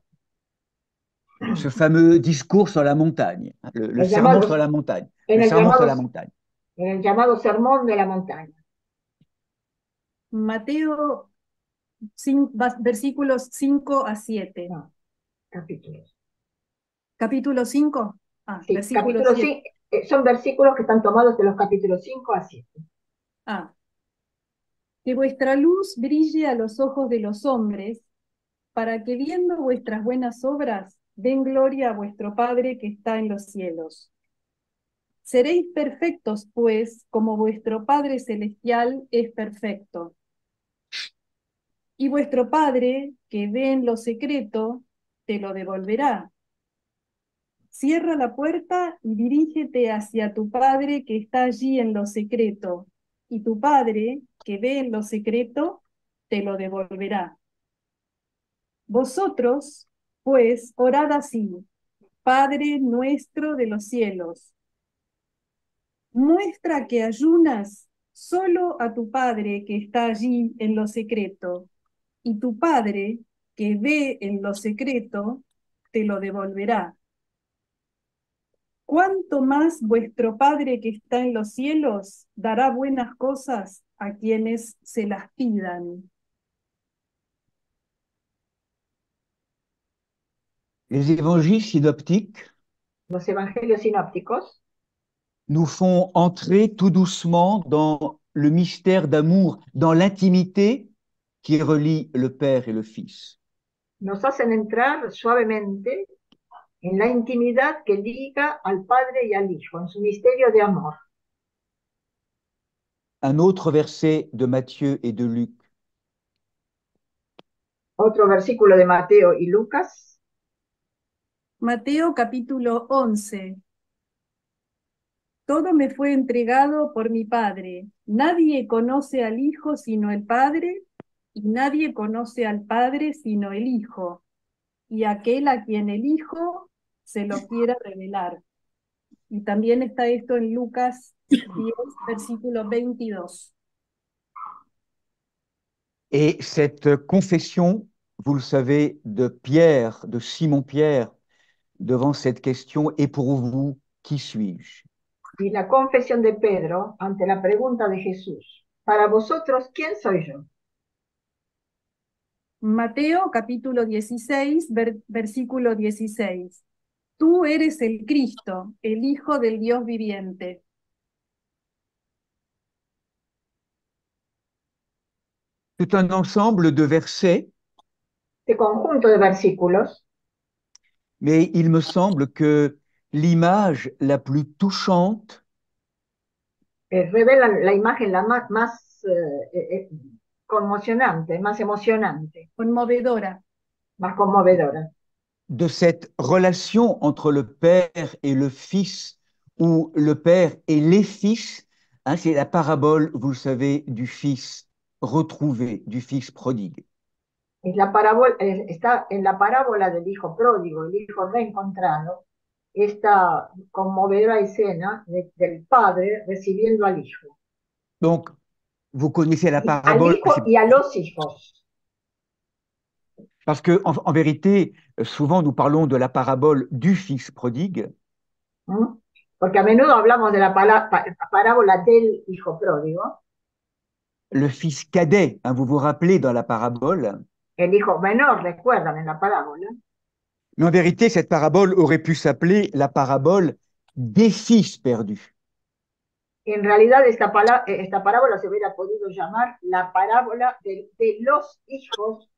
ce fameux discours sur la montagne, le El sermon llamado- sur la montagne, en le el sermon sur llamado- la montagne. en el llamado Sermón de la Montaña. Mateo versículos 5 a 7. No, capítulos. Capítulo 5. Sí, Versículo capítulos 7. son versículos que están tomados de los capítulos 5 a 7. Que vuestra luz brille a los ojos de los hombres, para que viendo vuestras buenas obras, den gloria a vuestro Padre que está en los cielos. Seréis perfectos, pues, como vuestro Padre celestial es perfecto. Y vuestro Padre, que ve en lo secreto, te lo devolverá. Cierra la puerta y dirígete hacia tu Padre que está allí en lo secreto, y tu Padre, que ve en lo secreto, te lo devolverá. Vosotros, pues, orad así: Padre nuestro de los cielos, muestra que ayunas solo a tu Padre que está allí en lo secreto, y tu Padre, que ve en lo secreto, te lo devolverá. ¿Cuánto más vuestro Padre que está en los cielos dará buenas cosas a quienes se las pidan? Les évangiles synoptiques Los evangelios sinópticos nous font entrer tout doucement dans le mystère d'amour, dans l'intimité qui relie le Père et le Fils. nos hacen entrar suavemente en la intimidad que liga al Padre y al Hijo, en su misterio de amor. Un autre verset de Matthieu et de Luc. Otro versículo de Mateo y Lucas. Mateo capítulo 11. Todo me fue entregado por mi Padre. Nadie conoce al Hijo sino el Padre, y nadie conoce al Padre sino el Hijo, y aquel a quien el Hijo se lo quiera revelar. Y también está esto en Lucas 10, versículo 22. Et cette confession, vous le savez, de Pierre, de Simon-Pierre, devant cette question, et pour vous, qui suis-je? Y la confesión de Pedro ante la pregunta de Jesús: para vosotros, ¿quién soy yo? Mateo capítulo 16, versículo 16. Tú eres el Cristo, el Hijo del Dios viviente. Tout un ensemble de versets, Este conjunto de versículos, mais il me semble que l'image la plus touchante revelan la imagen la más conmocionante, más emocionante, conmovedora, más conmovedora. de cette relation entre le Père et le Fils, ou le Père et les fils. Hein, c'est la parabole, vous le savez, du Fils retrouvé, du Fils prodigue. Es la parábola, está en la parábola del hijo pródigo, el hijo reencontrado, esta conmovedora escena del padre recibiendo al hijo. Donc, vous connaissez la Al parabole, hijo y a los hijos. parce que en vérité, souvent nous parlons de la parabole du Fils prodigue, ¿Mm? Porque a menudo hablamos de la parábola del hijo pródigo, le fils cadet, hein, vous vous rappelez dans la parabole, el hijo menor, recuerdan en la parábola. mais en vérité, cette parabole aurait pu s'appeler la parabole des fils perdus. En realidad esta parábola se hubiera podido llamar la parábola de los hijos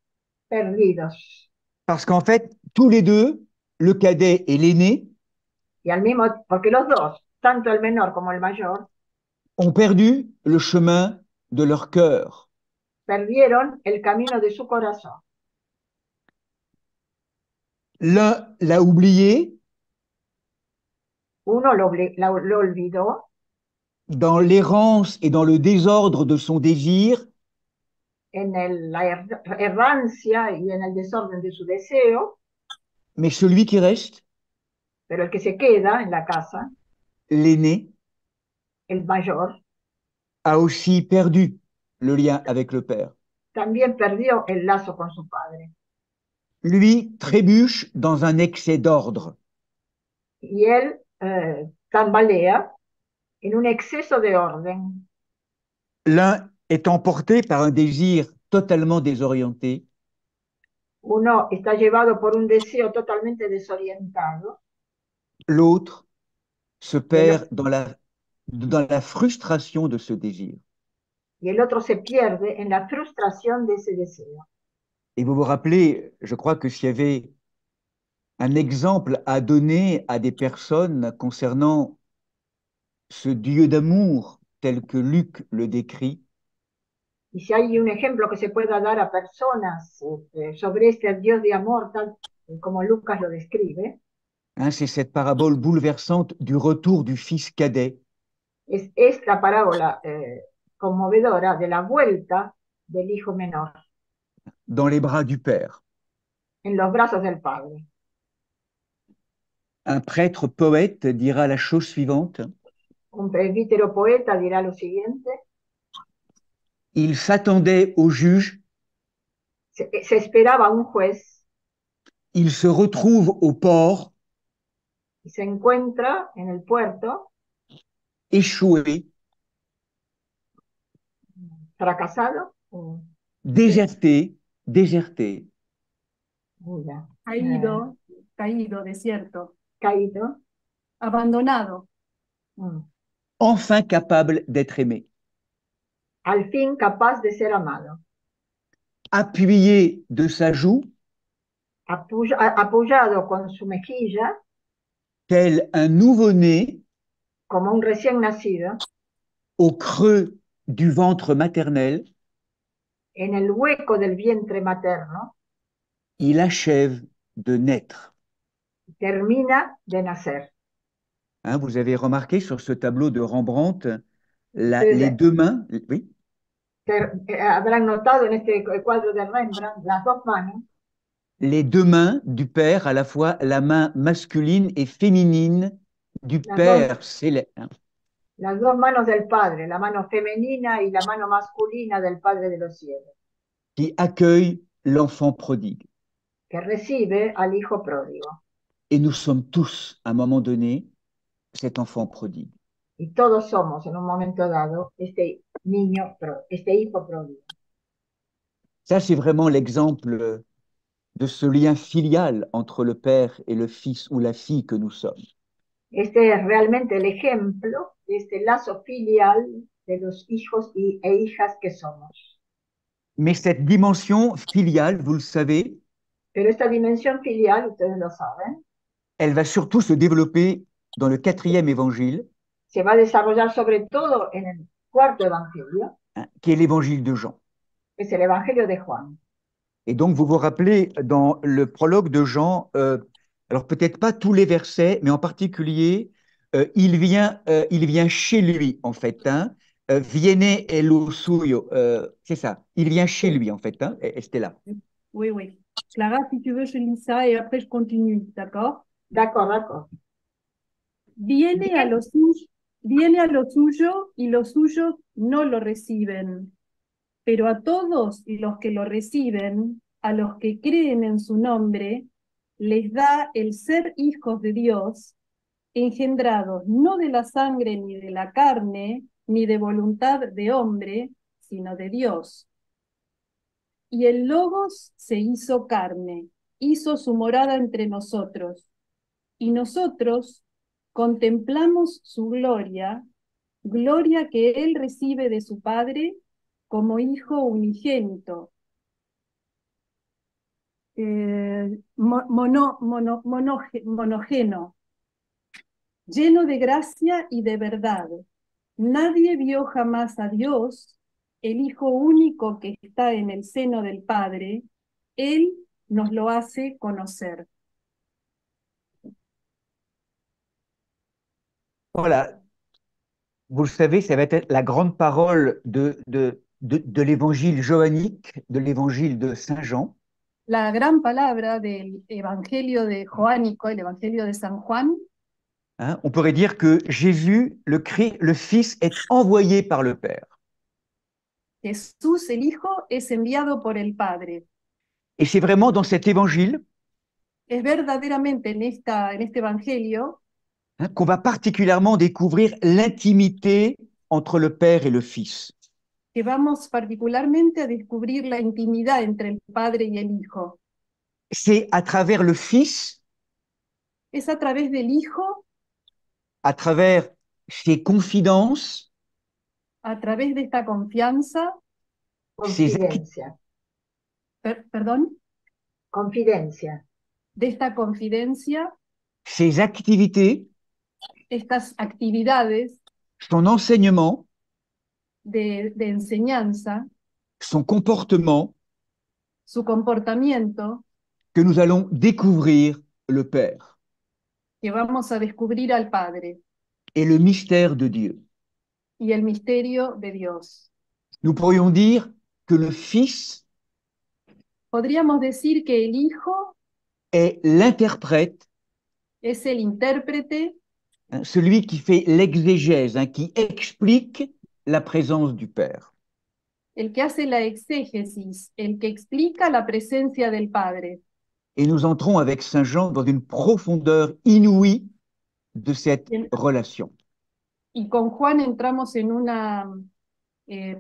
perdidos. Parce qu'en fait, tous les deux, le cadet et l'aîné, Y porque los dos, tanto el menor como el mayor, ont perdu le chemin de leur cœur. perdieron el camino de su corazón. L'un l'a oublié Uno lo olvidó dans l'errance et dans le désordre de son désir, en la errancia y en el desorden de su deseo, mais celui qui reste, pero el que se queda en la casa, l'aîné, el mayor, a aussi perdu le lien avec le Père. también perdió el lazo con su padre. Lui trébuche dans un excès d'ordre. Y él tambalea en un exceso de orden. L'un est emporté par un désir totalement désorienté, Uno está llevado por un deseo totalmente desorientado. l'autre se perd dans la frustration de ce désir. Y el otro se pierde en la frustración de ese deseo. Et vous vous rappelez, je crois que s'il y avait un exemple à donner à des personnes concernant ce Dieu d'amour tel que Luc le décrit, Y si hay un ejemplo que se pueda dar a personas sobre este Dios de amor, tal como Lucas lo describe, hein, c'est cette parabole bouleversante du retour du fils cadet, es esta parábola conmovedora de la vuelta del hijo menor dans les bras du Père. en los brazos del Padre. Un prêtre poète dira la chose suivante: Un presbítero poeta dirá lo siguiente: il s'attendait au juge, se esperaba un juez il se retrouve au port, y se encuentra en el puerto échoué, fracasado, déserté, déserté, caído, desierto, caído, abandonado, enfin capable d'être aimé, al fin capaz de ser amado, appuyé de sa joue, apoyado con su mejilla, tel un nouveau-né como un recién nacido, au creux du ventre maternel, en el hueco del vientre materno, il achève de naître. termina de nacer. Hein, vous avez remarqué sur ce tableau de Rembrandt les deux mains, oui, Habrán notado en este cuadro de Rembrandt las dos manos, les deux mains du Père, à la fois la main masculine et féminine du Père céleste. Las dos manos del Padre, la mano femenina y la mano masculina del Padre de los cielos, qui accueille l'enfant prodigue. que recibe al hijo pródigo. Et nous sommes tous, à un moment donné, cet enfant prodigue. Y todos somos, en un momento dado, este hijo pródigo. Ça, c'est vraiment l'exemple de ce lien filial entre le Père et le Fils ou la fille que nous sommes. Este es realmente el ejemplo de este lazo filial de los hijos e hijas que somos. Mais cette dimension filiale, vous le savez, Pero esta dimensión filial, ustedes lo saben, elle va surtout se développer dans le 4e évangile, se va a desarrollar sobre todo en el cuarto evangelio, hein, qui est l'évangile de Jean. que es el evangelio de Juan. Et donc, vous vous rappelez, dans le prologue de Jean, alors peut-être pas tous les versets, mais en particulier, il vient chez lui, en fait. Hein, viene è lo suyo, c'est ça. Il vient chez Sí. lui, en fait, hein, Estella. Oui, oui. Clara, si tu veux, je lis ça et après je continue, d'accord? D'accord, d'accord. Viene a Bien, lo suyo, viene a lo suyo y los suyos no lo reciben. Pero a todos los que lo reciben, a los que creen en su nombre, les da el ser hijos de Dios, engendrados no de la sangre ni de la carne, ni de voluntad de hombre, sino de Dios. Y el Logos se hizo carne, hizo su morada entre nosotros, y nosotros contemplamos su gloria, gloria que él recibe de su Padre como Hijo unigénito, monogeno, lleno de gracia y de verdad. Nadie vio jamás a Dios, el Hijo único que está en el seno del Padre, Él nos lo hace conocer. Voilà, vous le savez, ça va être la grande parole de l'évangile johannique, de l'évangile de Saint Jean. La gran palabra del Evangelio de Joánico, el Evangelio de San Juan, Hein. On pourrait dire que Jésus, le Fils, est envoyé par le Père. Jesús el Hijo es enviado por el Padre. Et c'est vraiment dans cet évangile, Es verdaderamente en este Evangelio hein, qu'on va particulièrement découvrir l'intimité entre le Père et le Fils. que vamos particularmente a descubrir la intimidad entre el Padre y el Hijo. C'est à travers le Fils, Es a través del Hijo, à travers ses confidences, a través de esta confianza, confidencia, perdón, confidencia, de esta confidencia, ses activités, estas actividades son enseignement, de enseñanza, son comportement, su comportamiento, que nous allons découvrir le Père que vamos a descubrir al Padre et le mystère de Dieu. y el misterio de Dios. Nous pourrions dire que le Fils Podríamos decir que el Hijo est l'interprète, es el intérprete, hein, celui qui fait l'exégèse, hein, qui explique la présence du Père. el que hace la exégesis, el que explica la presencia del Padre. Et nous entrons avec Saint Jean dans une profondeur inouïe de cette relation. Y con Juan entramos en una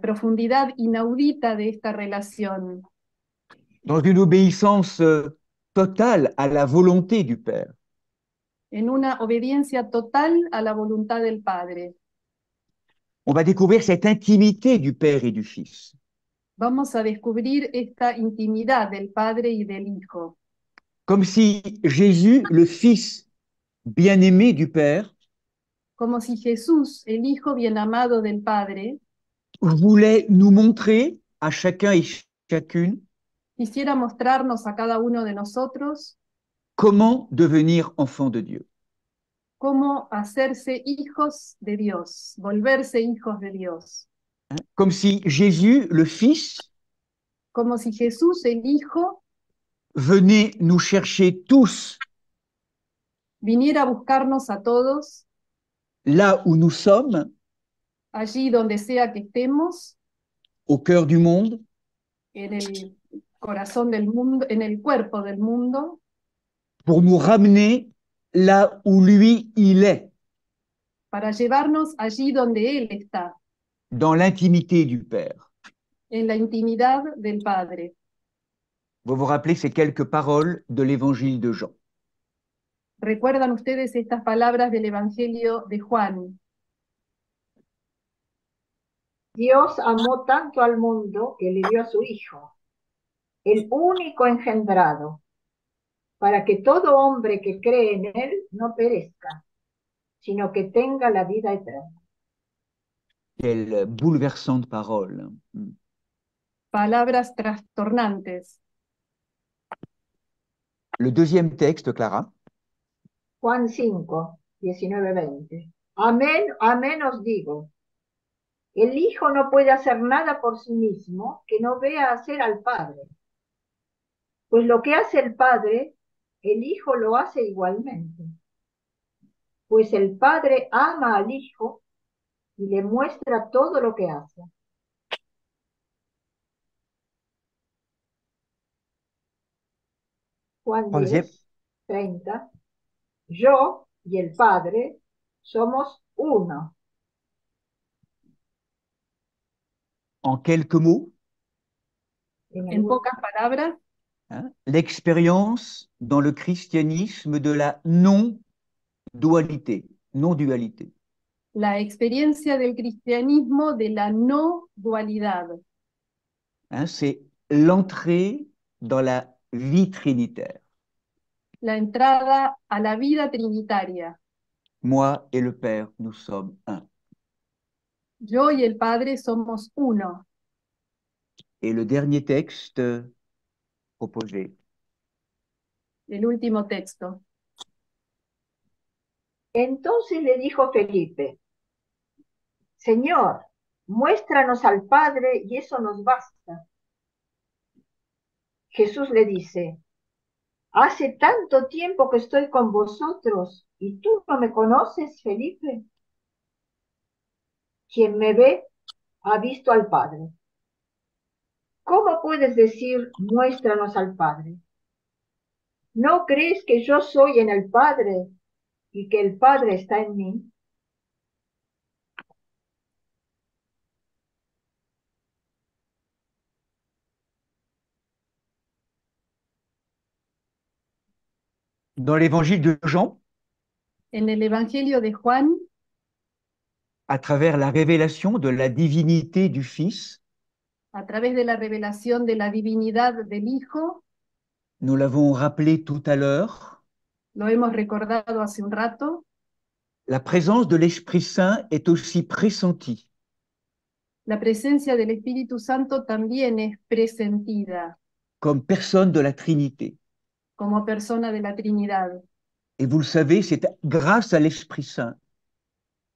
profundidad inaudita de esta relación, Dans une obéissance totale à la volonté du Père. en una obediencia total a la voluntad del Padre. On va découvrir cette intimité du Père et du Fils. Vamos a descubrir esta intimidad del Padre y del Hijo, Comme si Jésus, le Fils bien-aimé du Père, como si Jesús, el Hijo bien amado del Padre, voulait nous montrer à chacun et chacune quisiera mostrarnos a cada uno de nosotros comment devenir enfant de Dieu. cómo hacerse hijos de Dios, volverse hijos de Dios. Hein. Comme si Jésus, le Fils, Como si Jesús, el Hijo, venait nous chercher tous viniera a buscarnos a todos, là où nous sommes, allí donde sea que estemos, au cœur du monde, en el corazón del mundo, en el cuerpo del mundo, pour nous ramener là où lui, il est, para llevarnos allí donde Él está, dans l'intimité du Père. en la intimidad del Padre. Vous vous rappelez ces quelques paroles de l'évangile de Jean. ¿Recuerdan ustedes estas palabras del Evangelio de Juan? Dios amó tanto al mundo que le dio a su Hijo, el único engendrado, para que todo hombre que cree en Él no perezca, sino que tenga la vida eterna. Quelle bouleversante parole. Palabras trastornantes. Le deuxième texte, Clara. Juan 5, 19, 20. Amén, amén os digo. El Hijo no puede hacer nada por sí mismo que no vea hacer al Padre. Pues lo que hace el Padre, el Hijo lo hace igualmente. Pues el Padre ama al Hijo y le muestra todo lo que hace. Juan Troisième, 10, 30. Yo y el Padre somos uno. en quelques mots, En pocas palabras, hein, l'expérience dans le christianisme de la non-dualité. Non-dualité. la experiencia del cristianismo de la no dualidad, Hein, c'est l'entrée dans la vie trinitaire. la entrada a la vida trinitaria. Moi et le Père, nous sommes un. Yo y el Padre somos uno. Et le dernier texte proposé. El último texto. Entonces le dijo Felipe, Señor, muéstranos al Padre y eso nos basta. Jesús le dice, hace tanto tiempo que estoy con vosotros y tú no me conoces, Felipe. Quien me ve ha visto al Padre. ¿Cómo puedes decir, muéstranos al Padre? ¿No crees que yo soy en el Padre y que el Padre está en mí? Dans l'évangile de Jean, En el Evangelio de Juan, à travers la révélation de la divinité du Fils, a través de la revelación de la divinidad del Hijo, nous l'avons rappelé tout à l'heure, lo hemos recordado hace un rato, la présence de l'Esprit Saint est aussi pressentie. la presencia del Espíritu Santo también es presentida Comme personne de la Trinité. como persona de la Trinidad. Et vous le savez, c'est grâce à l'Esprit Saint,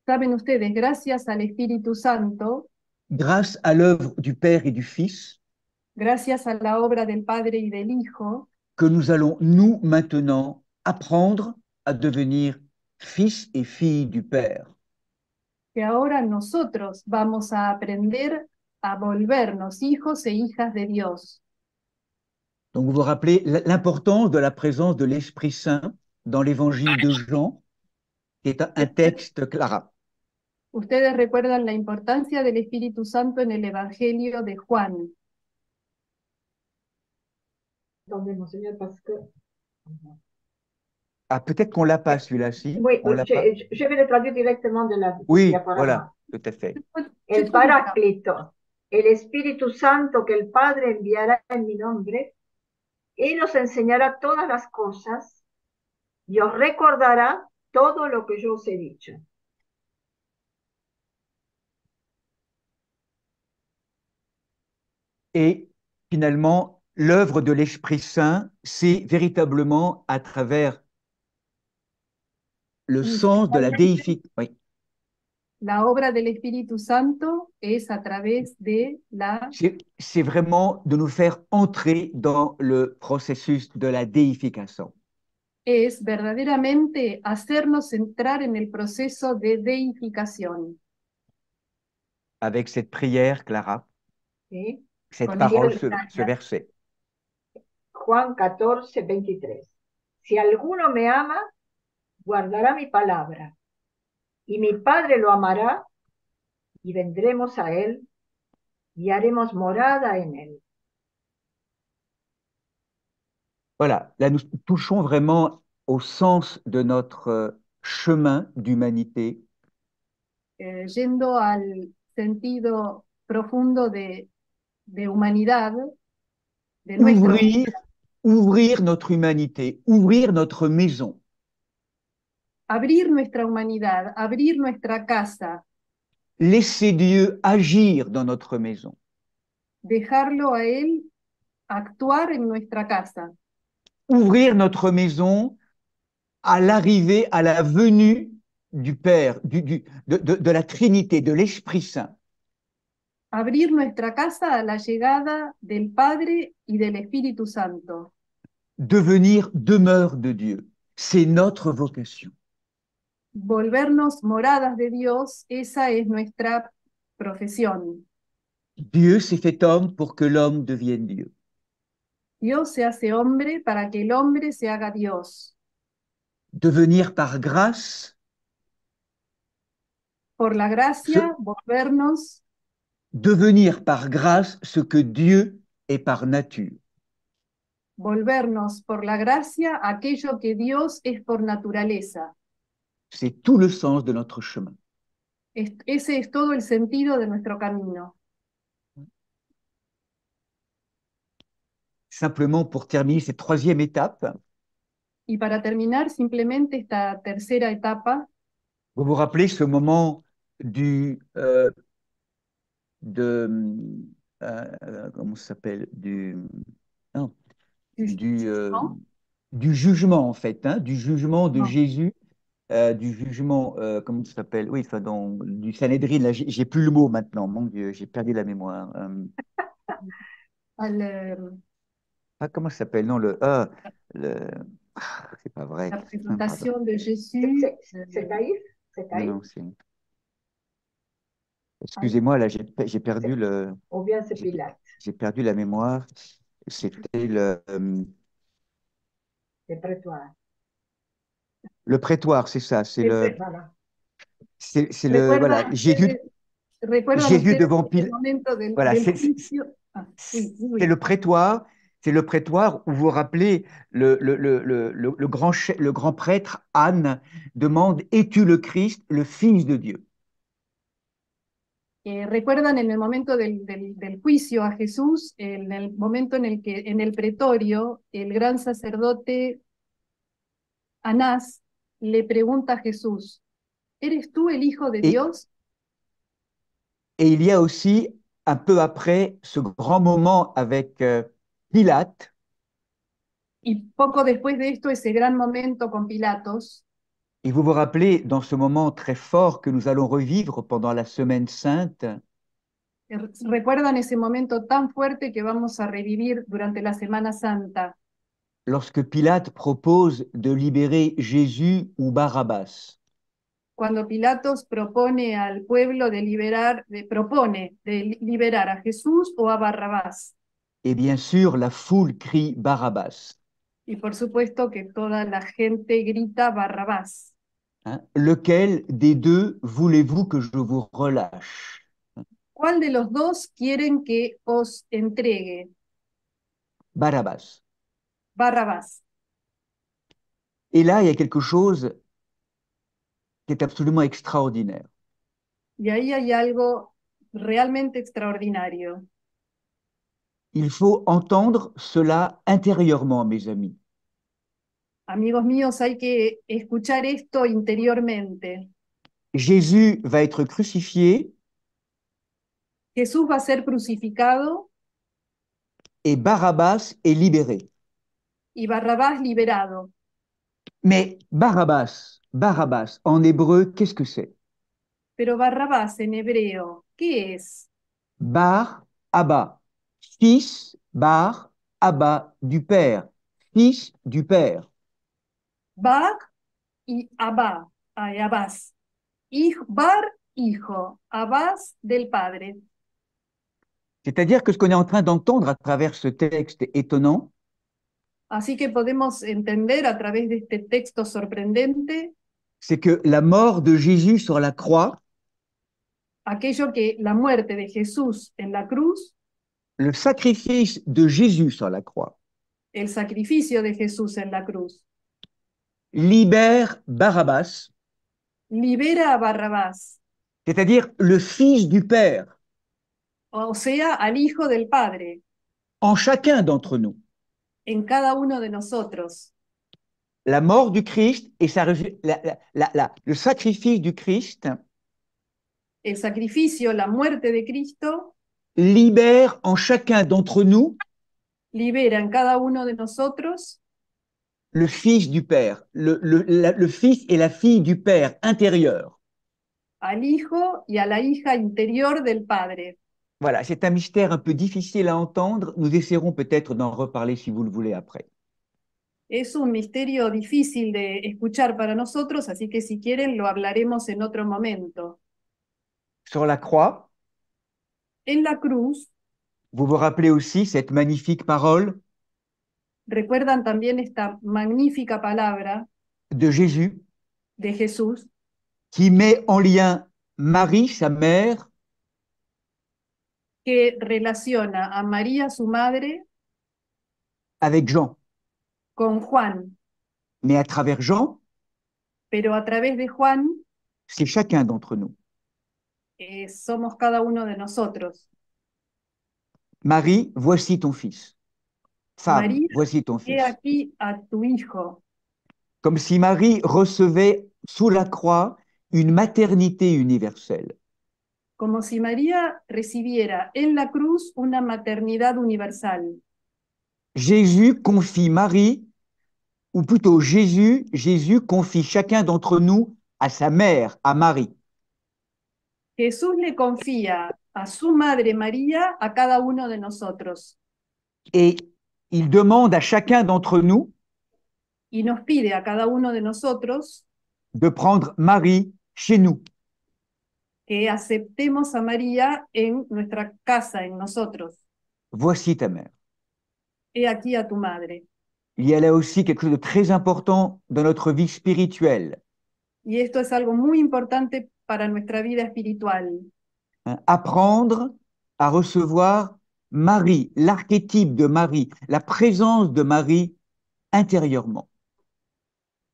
Saben ustedes, gracias al Espíritu Santo, grâce à l'œuvre du Père et du Fils, gracias a la obra del Padre y del Hijo, que nous allons, nous, maintenant, apprendre à devenir fils et filles du Père. que ahora nosotros vamos a aprender a volvernos hijos e hijas de Dios. Donc vous vous rappelez l'importance de la présence de l'Esprit Saint dans l'évangile de Jean, qui est un texte, Clara. Ustedes recuerdan la importancia del Espíritu Santo en el Evangelio de Juan. Attendez, Monseigneur, parce que... Ah, peut-être qu'on l'a pas celui-là, si. Oui, On l'a pas. je vais le traduire directement de la Oui, diaporama. voilà, tout à fait. El Paráclito, el Espíritu Santo que el Padre enviará en mi nombre, Él os enseñará todas las cosas y os recordará todo lo que yo os he dicho. Et finalement, l'œuvre de l'Esprit Saint, c'est véritablement à travers le sens de la déification. Oui. La obra del Espíritu Santo es a través de la... C'est vraiment de nous faire entrer dans le processus de la déification. Es verdaderamente hacernos entrar en el proceso de deificación. Avec cette prière, Clara, ¿Sí? cette Con parole, esta ce verset. Juan 14, 23. Si alguno me ama, guardará mi palabra, y mi Padre lo amará, y vendremos a él, y haremos morada en él. Voilà, là nous touchons vraiment au sens de notre chemin d'humanité. Yendo al sentido profundo de humanidad, de nuestra Ouvrir notre humanité, ouvrir notre maison. abrir nuestra humanidad, abrir nuestra casa, laisser Dieu agir dans notre maison, dejarlo a Él actuar en nuestra casa, ouvrir notre maison à l'arrivée, à la venue du Père, de la Trinité, de l'Esprit Saint. abrir nuestra casa a la llegada del Padre y del Espíritu Santo, Devenir demeure de Dieu. C'est notre vocation. volvernos moradas de Dios, esa es nuestra profesión. Dieu s'est fait homme pour que l'homme devienne Dieu. Dios se hace hombre para que el hombre se haga Dios. Devenir par grâce, Por la gracia, volvernos, devenir par grâce ce que Dieu est par nature. volvernos por la gracia aquello que Dios es por naturaleza. C'est tout le sens de notre chemin. Ese es todo el sentido de nuestro camino. Simplement pour terminer cette troisième étape, Y para terminar simplemente esta tercera etapa, vous vous rappelez ce moment comment ça s'appelle non, du, euh, jugement, du jugement en fait, hein, du jugement de non, Jésus, du jugement, comment ça s'appelle, oui, enfin, du Sanhédrin, là, j'ai plus le mot maintenant, mon Dieu, j'ai perdu la mémoire. Comment ça s'appelle, non, le, c'est pas vrai. la Pardon. presentación de Jesús, C'est Caïphe? C'est Non, Caïphe? non, excusez-moi, là, j'ai perdu Ou bien c'est Pilate? j'ai perdu la mémoire. C'était Le prétoire. le prétoire, c'est ça. Voilà. Voilà, ¿Recuerdan Jésus ustedes devant el Pilate. momento Voilà, del juicio? Ah, oui, oui, oui. c'est le prétoire. C'est le prétoire où vous vous rappelez, le grand prêtre Anne demande: Es-tu le Christ, le Fils de Dieu? ¿Recuerdan en el momento del juicio a Jesús, en el momento en el que en el pretorio el gran sacerdote Anás le pregunta a Jesús, ¿eres tú el Hijo de Et, Dios? et il y a aussi, un peu après, ce grand moment avec Pilate, Y poco después de esto, ese gran momento con Pilatos. et vous vous rappelez, dans ce moment très fort que nous allons revivre pendant la Semaine Sainte, ¿Recuerdan ese momento tan fuerte que vamos a revivir durante la Semana Santa? lorsque Pilate propose de libérer Jésus ou Barabbas. Cuando Pilatos propone al pueblo propone de liberar a Jesús o a Barrabás. Et bien sûr, la foule crie Barabbas. Y por supuesto que toda la gente grita Barrabás. Hein? Lequel des deux voulez-vous que je vous relâche? ¿Cuál de los dos quieren que os entregue? Barabbas. Barrabás. Et là, il y a quelque chose qui est absolument extraordinaire. Y ahí hay algo realmente extraordinario. Il faut entendre cela intérieurement, mes amis. Amigos míos, hay que escuchar esto interiormente. Jésus va être crucifié Jesús va a ser crucificado et Barabbas est libéré. y Barrabás liberado. Mais Barabbas, en hébreu, qu'est-ce que c'est? Pero Barrabás en hebreo, ¿qué es? Bar Abba, fils Bar Abba du Père, fils du Père. Bar y Abba, Abás. Bar, hijo, Abás del Padre. C'est-à-dire que ce qu'on est en train d'entendre à travers ce texte étonnant, Así que podemos entender a través de este texto sorprendente c'est que la mort de Jésus sur la croix, aquello que la muerte de Jesús en la cruz, le sacrifice de Jésus sur la croix, el sacrificio de Jesús en la cruz, libère Barabbas, libera a Barrabás, c'est-à-dire le fils du Père, o sea, al Hijo del Padre, en chacun d'entre nous. en cada uno de nosotros. la mort du Christ et le sacrifice du Christ El sacrificio, la muerte de Cristo, libère en chacun d'entre nous libera en cada uno de nosotros le Fils du Père, le Fils et la fille du Père intérieur. al Hijo y a la hija interior del Padre. Voilà, c'est un mystère un peu difficile à entendre. Nous essaierons peut-être d'en reparler si vous le voulez après. Es un misterio difícil de escuchar para nosotros, así que si quieren lo hablaremos en otro momento. Sur la croix, En la cruz, vous vous rappelez aussi cette magnifique parole recuerdan también esta magnífica palabra de Jésus de Jesús qui met en lien Marie, sa mère, que relaciona a María, su madre, avec Jean. con Juan, Mais à travers Jean, pero a través de Juan c'est chacun d'entre nous. somos cada uno de nosotros. Marie, voici ton fils. Femme, María, voici ton he fils. aquí a tu hijo, Comme si Marie recevait sous la croix une maternité universelle. como si María recibiera en la cruz una maternidad universal. Jésus confie Marie, ou plutôt Jésus confie chacun d'entre nous à sa mère, à Marie. Jesús le confía a su madre María a cada uno de nosotros Et il demande à chacun d'entre nous y nos pide a cada uno de nosotros de prendre Marie chez nous. que aceptemos a María en nuestra casa, en nosotros. Voici ta mère. He aquí a tu madre. Il y a là aussi quelque chose de très important dans notre vie spirituelle. Y esto es algo muy importante para nuestra vida espiritual. Apprendre à recevoir Marie, l'archétype de Marie, la présence de Marie intérieurement.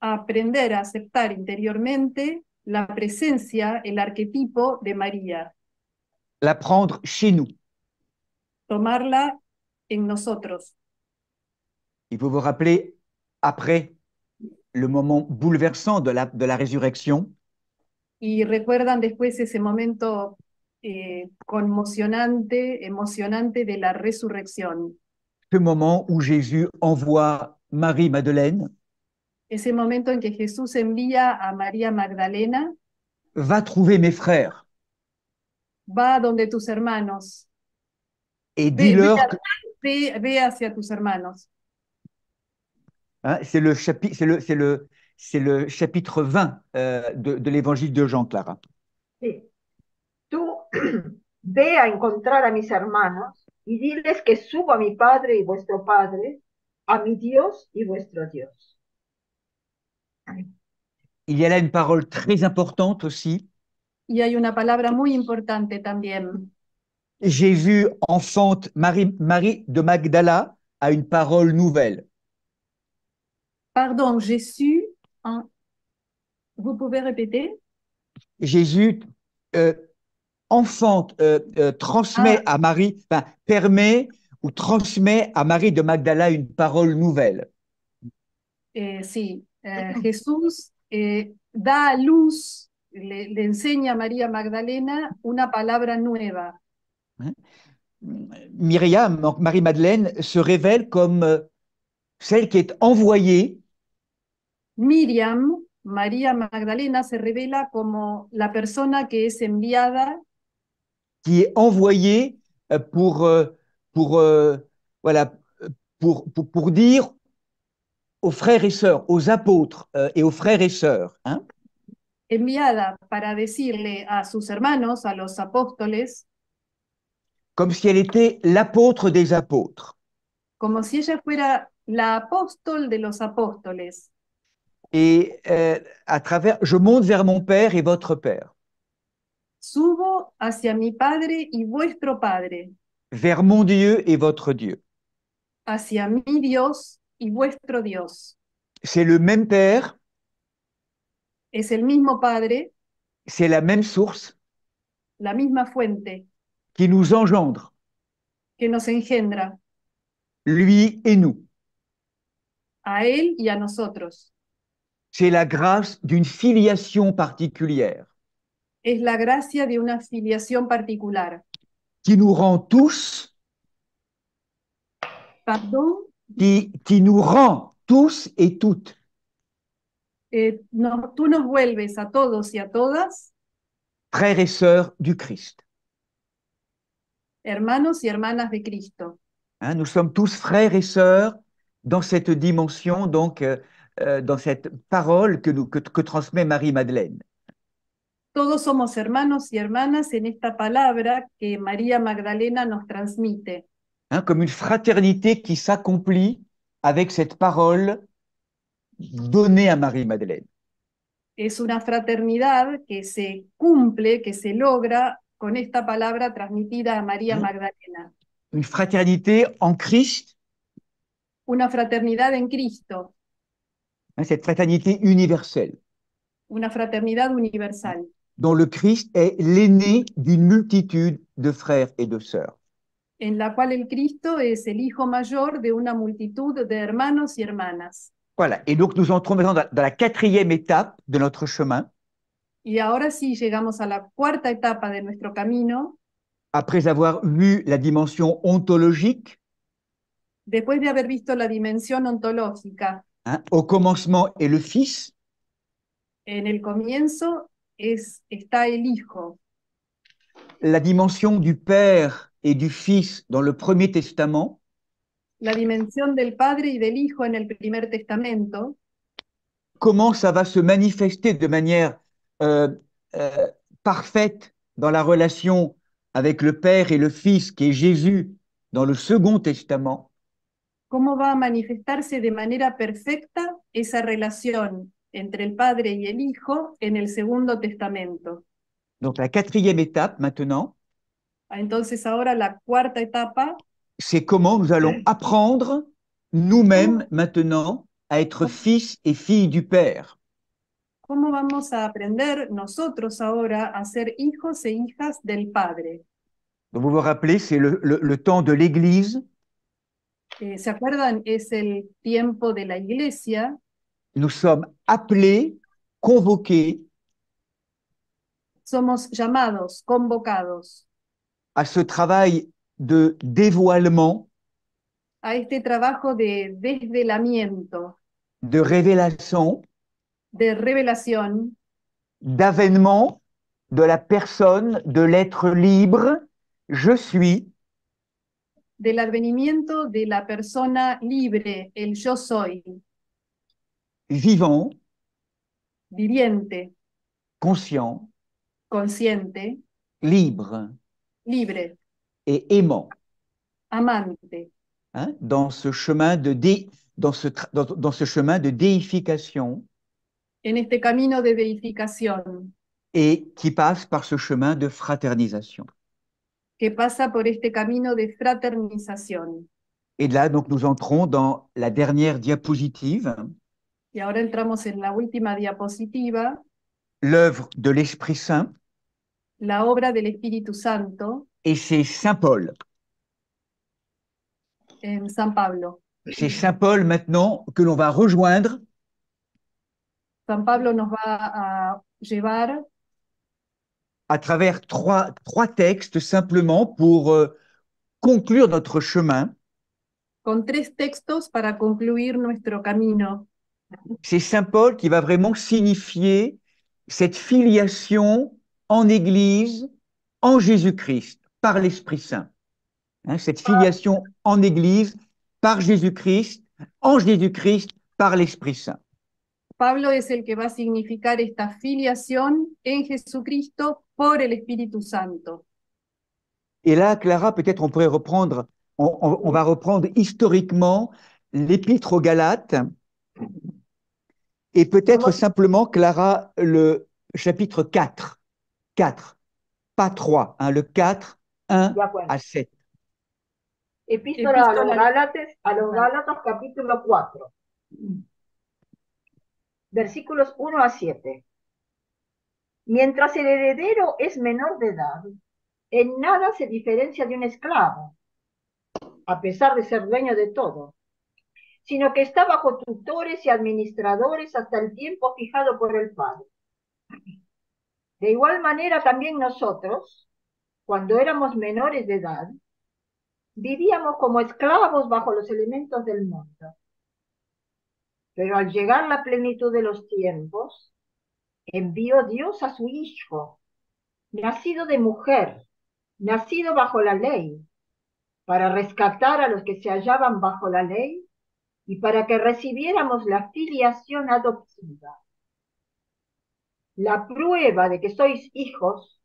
Aprender a aceptar interiormente la presencia, el arquetipo de María. La prendre chez nous. Tomarla en nosotros. Il faut vous rappeler, après le moment bouleversant de la résurrection, Y recuerdan después ese momento conmocionante, emocionante de la resurrección. ce moment où Jésus envoie Marie-Madeleine, Ese momento en que Jesús envía a María Magdalena, va trouver mes frères va donde tus hermanos, et ve, dis-leur que ve hacia tus hermanos. c'est le chapitre 20 de l'évangile de Jean, Clara. Sí. Tú ve a encontrar a mis hermanos y diles que subo a mi Padre y vuestro Padre, a mi Dios y vuestro Dios. Il y a là une parole très importante aussi. Y hay una palabra muy importante también. Jésus enfante Marie de Magdala a une parole nouvelle. Pardon, Jésus, vous pouvez répéter? Jésus enfante, transmet à Marie, enfin, permet ou transmet à Marie de Magdala une parole nouvelle. Sí, Jesús da a luz, le enseña a María Magdalena una palabra nueva. Myriam, donc Marie-Madeleine, se révèle comme celle qui est envoyée. Miriam, María Magdalena, se revela como la persona que es enviada. Qui est envoyée voilà, pour dire aux frères et sœurs, aux apôtres et aux frères et sœurs, hein, enviada para decirle a sus hermanos, a los apóstoles, comme si elle était l'apôtre des apôtres. como si ella fuera la apóstol de los apóstoles. Et à travers, je monte vers mon Père et votre Père. Subo hacia mi Padre y vuestro Padre. Vers mon Dieu et votre Dieu. Hacia mi Dios y vuestro Dios. C'est le même Père. Es el mismo Padre. C'est la même source. La misma fuente. Qui nous engendre. Que nos engendra. Lui et nous. A él y a nosotros. c'est la grâce d'une filiation particulière es la gracia de una filiación particular. qui nous rend tous, Perdón, qui nous rend tous et toutes tú nos vuelves a todos y a todas, frères et sœurs du Christ. hermanos y hermanas de Cristo. Hein, nous sommes tous frères et sœurs dans cette dimension, donc dans cette parole que transmet Marie-Madeleine. Todos somos hermanos y hermanas en esta palabra que María Magdalena nos transmite. Hein, comme une fraternité qui s'accomplit avec cette parole donnée à Marie-Madeleine. Es una fraternidad que se cumple, que se logra con esta palabra transmitida a María Magdalena. Une fraternité en Christ, Una fraternidad en Cristo, hein, cette fraternité universelle, una fraternidad universal, dont le Christ est l'aîné d'une multitude de frères et de sœurs. en la cual el Cristo es el hijo mayor de una multitud de hermanos y hermanas. Voilà, et donc nous entrons maintenant dans la quatrième étape de notre chemin, Y ahora sí llegamos a la cuarta etapa de nuestro camino, après avoir vu la dimension ontologique, después de haber visto la dimensión ontológica. hein, au commencement est le Fils, En el comienzo está el Hijo, la dimension du Père et du Fils dans le Premier Testament, la dimensión del Padre y del Hijo en el Primer Testamento, comment ça va se manifester de manière euh, euh, parfaite dans la relation avec le Père et le Fils, qui est Jésus, dans le Second Testament, cómo va a manifestarse de manera perfecta esa relación entre el Padre y el Hijo en el Segundo Testamento. donc la quatrième étape maintenant, Entonces ahora la cuarta etapa, c'est comment nous allons apprendre nous-mêmes maintenant à être fils et filles du Père. cómo vamos a aprender nosotros ahora a ser hijos e hijas del Padre. Donc vous vous rappelez, c'est le temps de l'Église. ¿Se acuerdan? Es el tiempo de la Iglesia. Nous sommes appelés, convoqués Somos llamados, convocados à ce travail de dévoilement, a este trabajo de desvelamiento, de révélation, de revelación, d'avènement de la personne, de l'être libre. Je suis, del advenimiento de la persona libre, el yo soy, vivant, viviente, conscient, consciente, libre libre, et aimant, amante, hein, dans ce chemin dans ce chemin de déification en este camino de deificación et qui passe par ce chemin de fraternisation. que pasa por este camino de fraternización. Et là, donc, nous entrons dans la dernière diapositive, Y ahora entramos en la última diapositiva, l'œuvre de l'Esprit Saint, la obra del Espíritu Santo et c'est Saint Paul. en San Pablo. C'est Saint Paul maintenant que l'on va rejoindre San Pablo nos va a llevar à travers trois textes simplement pour conclure notre chemin. con 3 textos para concluir nuestro camino. C'est Saint Paul qui va vraiment signifier cette filiation en Église, en Jésus-Christ, par l'Esprit Saint. Hein, cette filiation en Église, par Jésus-Christ, en Jésus-Christ, par l'Esprit Saint. Pablo es el que va a significar esta filiación en Jesucristo por el Espíritu Santo. Et là, Clara, peut-être on pourrait reprendre, on va reprendre historiquement l'Épître aux Galates et peut-être simplement, Clara, le chapitre 4, pas 3, hein, le 4, 1 à 7. Epístola a los Gálatas capítulo 4, versículos 1 a 7. Mientras el heredero es menor de edad, en nada se diferencia de un esclavo, a pesar de ser dueño de todo, sino que está bajo tutores y administradores hasta el tiempo fijado por el Padre. De igual manera también nosotros, cuando éramos menores de edad, vivíamos como esclavos bajo los elementos del mundo. Pero al llegar la plenitud de los tiempos, envió Dios a su Hijo, nacido de mujer, nacido bajo la ley, para rescatar a los que se hallaban bajo la ley y para que recibiéramos la filiación adoptiva. La prueba de que sois hijos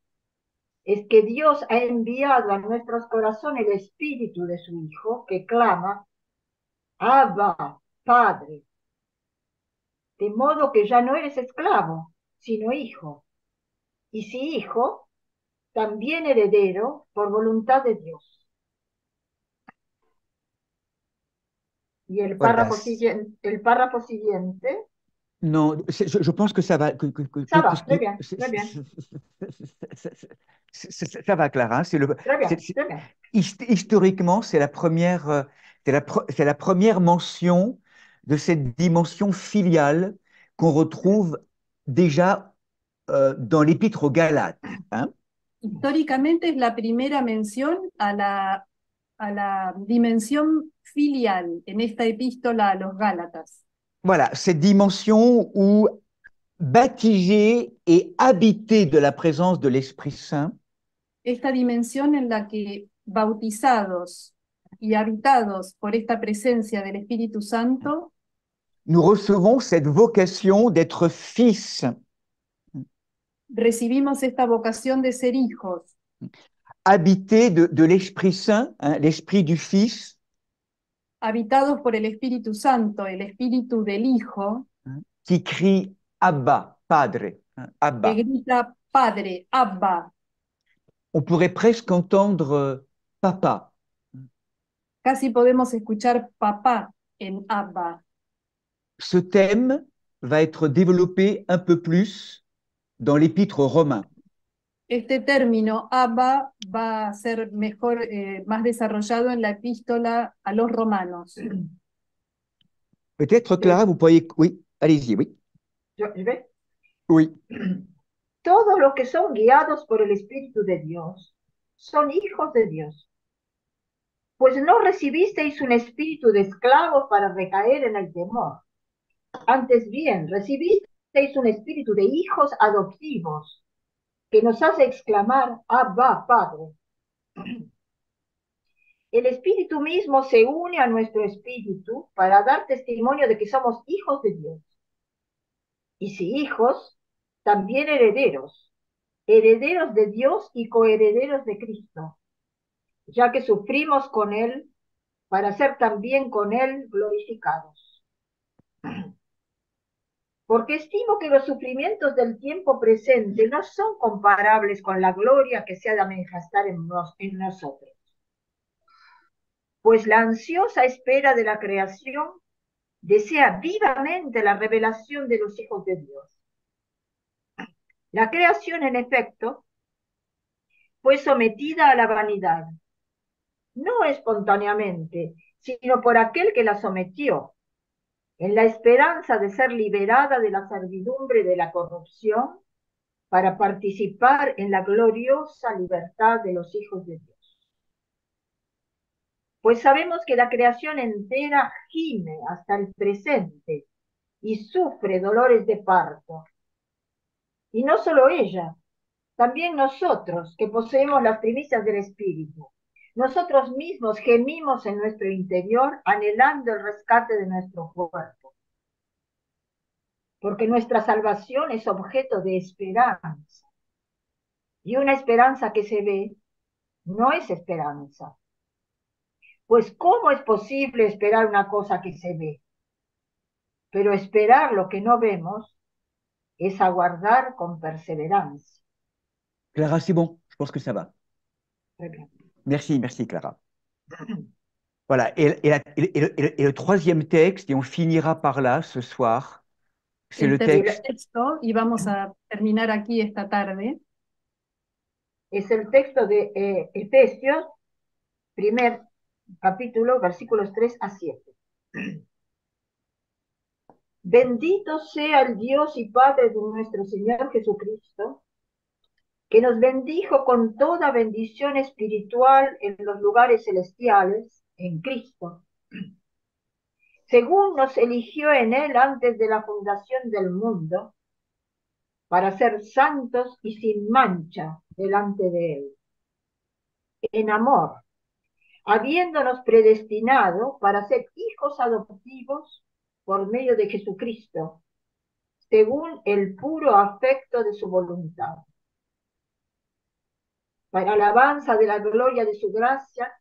es que Dios ha enviado a nuestros corazones el espíritu de su Hijo, que clama, Abba, Padre, de modo que ya no eres esclavo, sino hijo. Y si hijo, también heredero por voluntad de Dios. Y Voilà. el párrafo siguiente, Non, je pense que ça va. ça va, très bien, très bien, Ça va, Clara. très bien, très bien. Historiquement, c'est la première, c'est la première mention de cette dimension filiale qu'on retrouve déjà dans l'Épître aux Galates. Hein. Históricamente es la primera mención a la dimensión filial en esta epístola a los Gálatas. Voilà, cette dimension où baptisé et habité de la présence de l'Esprit Saint, Esta dimensión en la que bautizados y habitados por esta presencia del Espíritu Santo, nous recevons cette vocation d'être fils, recibimos esta vocación de ser hijos, habité de l'Esprit Saint, hein, l'Esprit du Fils, habitados por el Espíritu Santo, el Espíritu del Hijo, qui crie Abba, Padre, hein, que Abba. grita Padre, Abba. On pourrait presque entendre Papa. Casi podemos escuchar papá en Abba. Ce thème va être développé un peu plus dans l'Épître aux Romains. Este término Abba va a ser mejor, más desarrollado en la epístola a los romanos. Peut-être, Clara, vous pourriez... Oui, allez-y, oui. ¿Je vais? Oui. Todos los que son guiados por el Espíritu de Dios son hijos de Dios. Pues no recibisteis un espíritu de esclavos para recaer en el temor. Antes bien, recibisteis un espíritu de hijos adoptivos que nos hace exclamar, Abba, Padre. El Espíritu mismo se une a nuestro espíritu para dar testimonio de que somos hijos de Dios. Y si hijos, también herederos, herederos de Dios y coherederos de Cristo, ya que sufrimos con Él para ser también con Él glorificados. Porque estimo que los sufrimientos del tiempo presente no son comparables con la gloria que se ha de manifestar en nosotros. Pues la ansiosa espera de la creación desea vivamente la revelación de los hijos de Dios. La creación, en efecto, fue sometida a la vanidad, no espontáneamente, sino por aquel que la sometió, en la esperanza de ser liberada de la servidumbre de la corrupción para participar en la gloriosa libertad de los hijos de Dios. Pues sabemos que la creación entera gime hasta el presente y sufre dolores de parto. Y no solo ella, también nosotros que poseemos las primicias del Espíritu. Nosotros mismos gemimos en nuestro interior anhelando el rescate de nuestro cuerpo. Porque nuestra salvación es objeto de esperanza. Y una esperanza que se ve no es esperanza. Pues ¿cómo es posible esperar una cosa que se ve? Pero esperar lo que no vemos es aguardar con perseverancia. Clara, c'est bon, je pense que ça va. Très bien. Merci, merci, Clara. Voilà, et le troisième texte, et on finira par là ce soir, c'est le texte. Texto, y vamos a terminar aquí esta tarde. Es el texto de Efesios, primer capítulo, versículos 3 a 7. Bendito sea el Dios y Padre de nuestro Señor Jesucristo, que nos bendijo con toda bendición espiritual en los lugares celestiales en Cristo, según nos eligió en Él antes de la fundación del mundo, para ser santos y sin mancha delante de Él, en amor, habiéndonos predestinado para ser hijos adoptivos por medio de Jesucristo, según el puro afecto de su voluntad, para alabanza de la gloria de su gracia,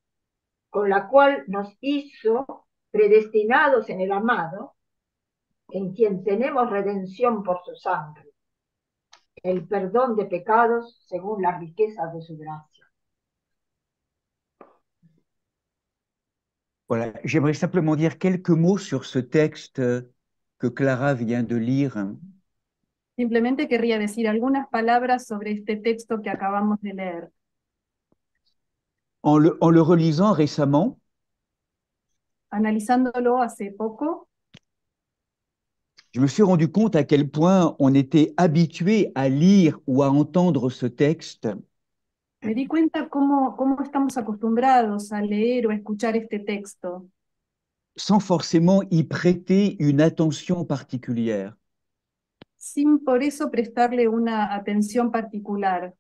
con la cual nos hizo predestinados en el amado, en quien tenemos redención por su sangre, el perdón de pecados según las riquezas de su gracia. Voilà, j'aimerais simplement dire quelques mots sur ce texte que Clara vient de lire. Simplemente querría decir algunas palabras sobre este texto que acabamos de leer. En le relisant récemment, Analizándolo hace poco, je me suis rendu compte à quel point on était habitué à lire ou à entendre ce texte me di cuenta cómo estamos acostumbrados a leer o a escuchar este texto, sans forcément y prêter une attention particulière. sin por eso prestarle una atención particular,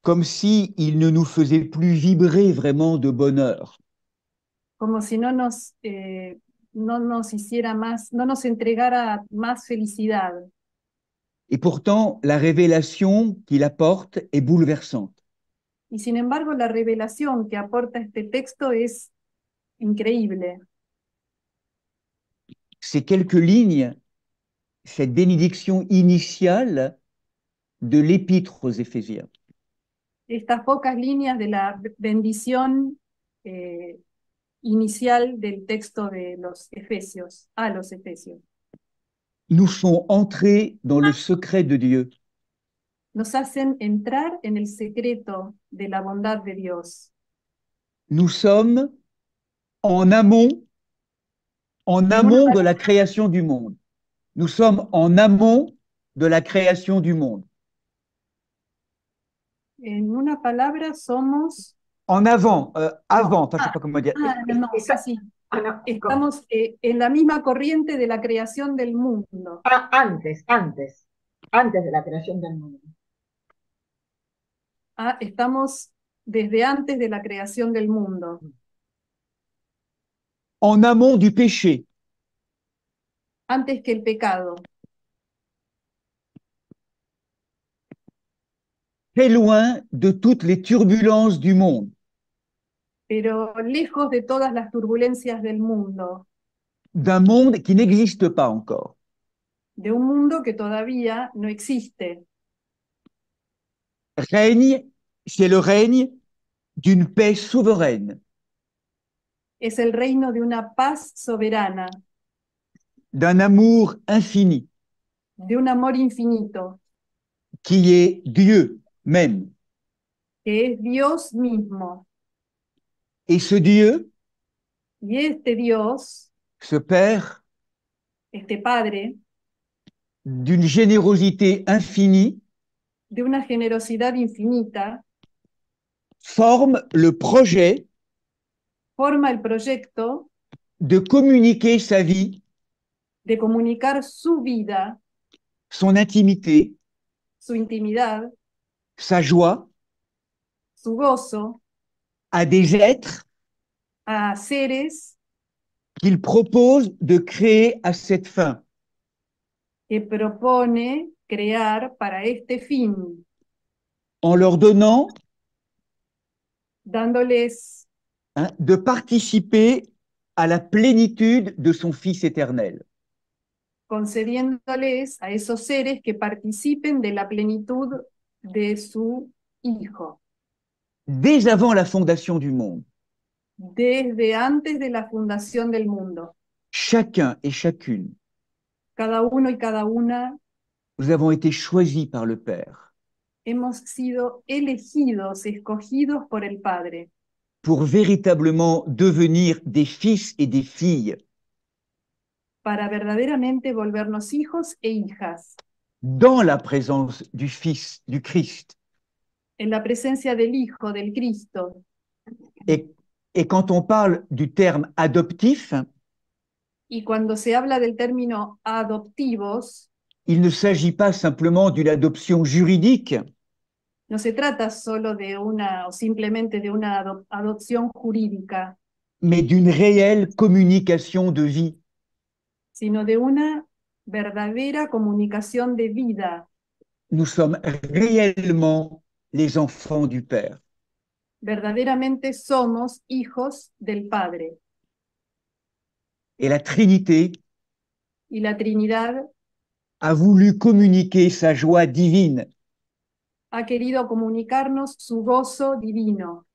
Comme si il ne nous faisait plus vibrer vraiment de bonheur. como si no nos hiciera más, no nos entregara más felicidad. Et pourtant, la révélation qu'il apporte est bouleversante. Y sin embargo, la revelación que aporta este texto es increíble. Ces quelques lignes, cette bénédiction initiale de l'épître aux Éphésiens. Estas pocas líneas de la bendición inicial del texto de los Efesios, a los Efesios. Nous font entrer dans le secret de Dieu. Nos hacen entrar en el secreto de la bondad de Dios. Nous sommes en amont de la création du monde. Nous sommes en amont de la création du monde. En una palabra, somos... En avant, avant, je sais pas comment dire. No, sí. Estamos en la misma corriente de la creación del mundo. Antes de la creación del mundo. Estamos desde antes de la creación del mundo. En amont du péché. Antes que el pecado. Très loin de toutes les turbulences du monde. Pero lejos de todas las turbulencias del mundo. D'un monde qui n'existe pas encore. De un mundo que todavía no existe. Règne, c'est le règne d'une paix souveraine. Es el reino de una paz soberana. D'un amour infini. De un amor infinito. Qui est Dieu même. Que es Dios mismo. Et ce Dieu, y este Dios, ce Père, este Padre, d'une générosité infinie, de una generosidad infinita, forme le projet forma el proyecto de communiquer sa vie, de comunicar su vida, son intimité, su intimidad, sa joie su gozo, à des êtres a seres qu'il propose de créer à cette fin. que propone crear para este fin, en leur donnant dándoles de participer à la plénitude de son Fils éternel. concediéndoles a esos seres que participen de la plenitud de su Hijo. Dès avant la fondation du monde. Desde antes de la fundación del mundo. Chacun et chacune. Cada uno y cada una. Nous avons été choisis par le Père. Hemos sido elegidos, escogidos por el Padre. Pour véritablement devenir des fils et des filles. para verdaderamente volvernos hijos e hijas, dans la présence du Fils, du Christ. en la presencia del Hijo, del Cristo. Et, et quand on parle du terme adoptif, Y cuando se habla del término adoptivos, il ne s'agit pas simplement d'une adoption juridique, no se trata solo de una o simplemente de una adopción jurídica, mais d'une réelle communication de vie. sino de una verdadera comunicación de vida. Nous sommes réellement les enfants du Père. Verdaderamente somos hijos del Padre. Et la Trinité Y la Trinidad a voulu communiquer sa joie divine ha querido comunicarnos su gozo divino,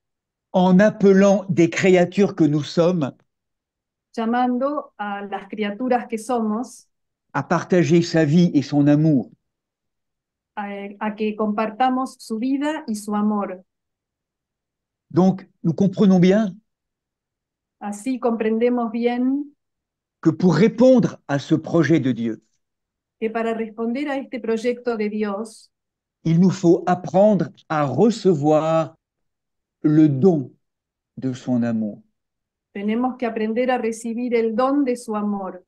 en appelant des créatures que nous sommes llamando a las criaturas que somos à partager sa vie et son amour. a que compartamos su vida y su amor. Donc, nous comprenons bien Así comprendemos bien que pour répondre à ce projet de Dieu, que para responder a este proyecto de Dios, il nous faut apprendre à recevoir le don de son amour. tenemos que aprender a recibir el don de su amor,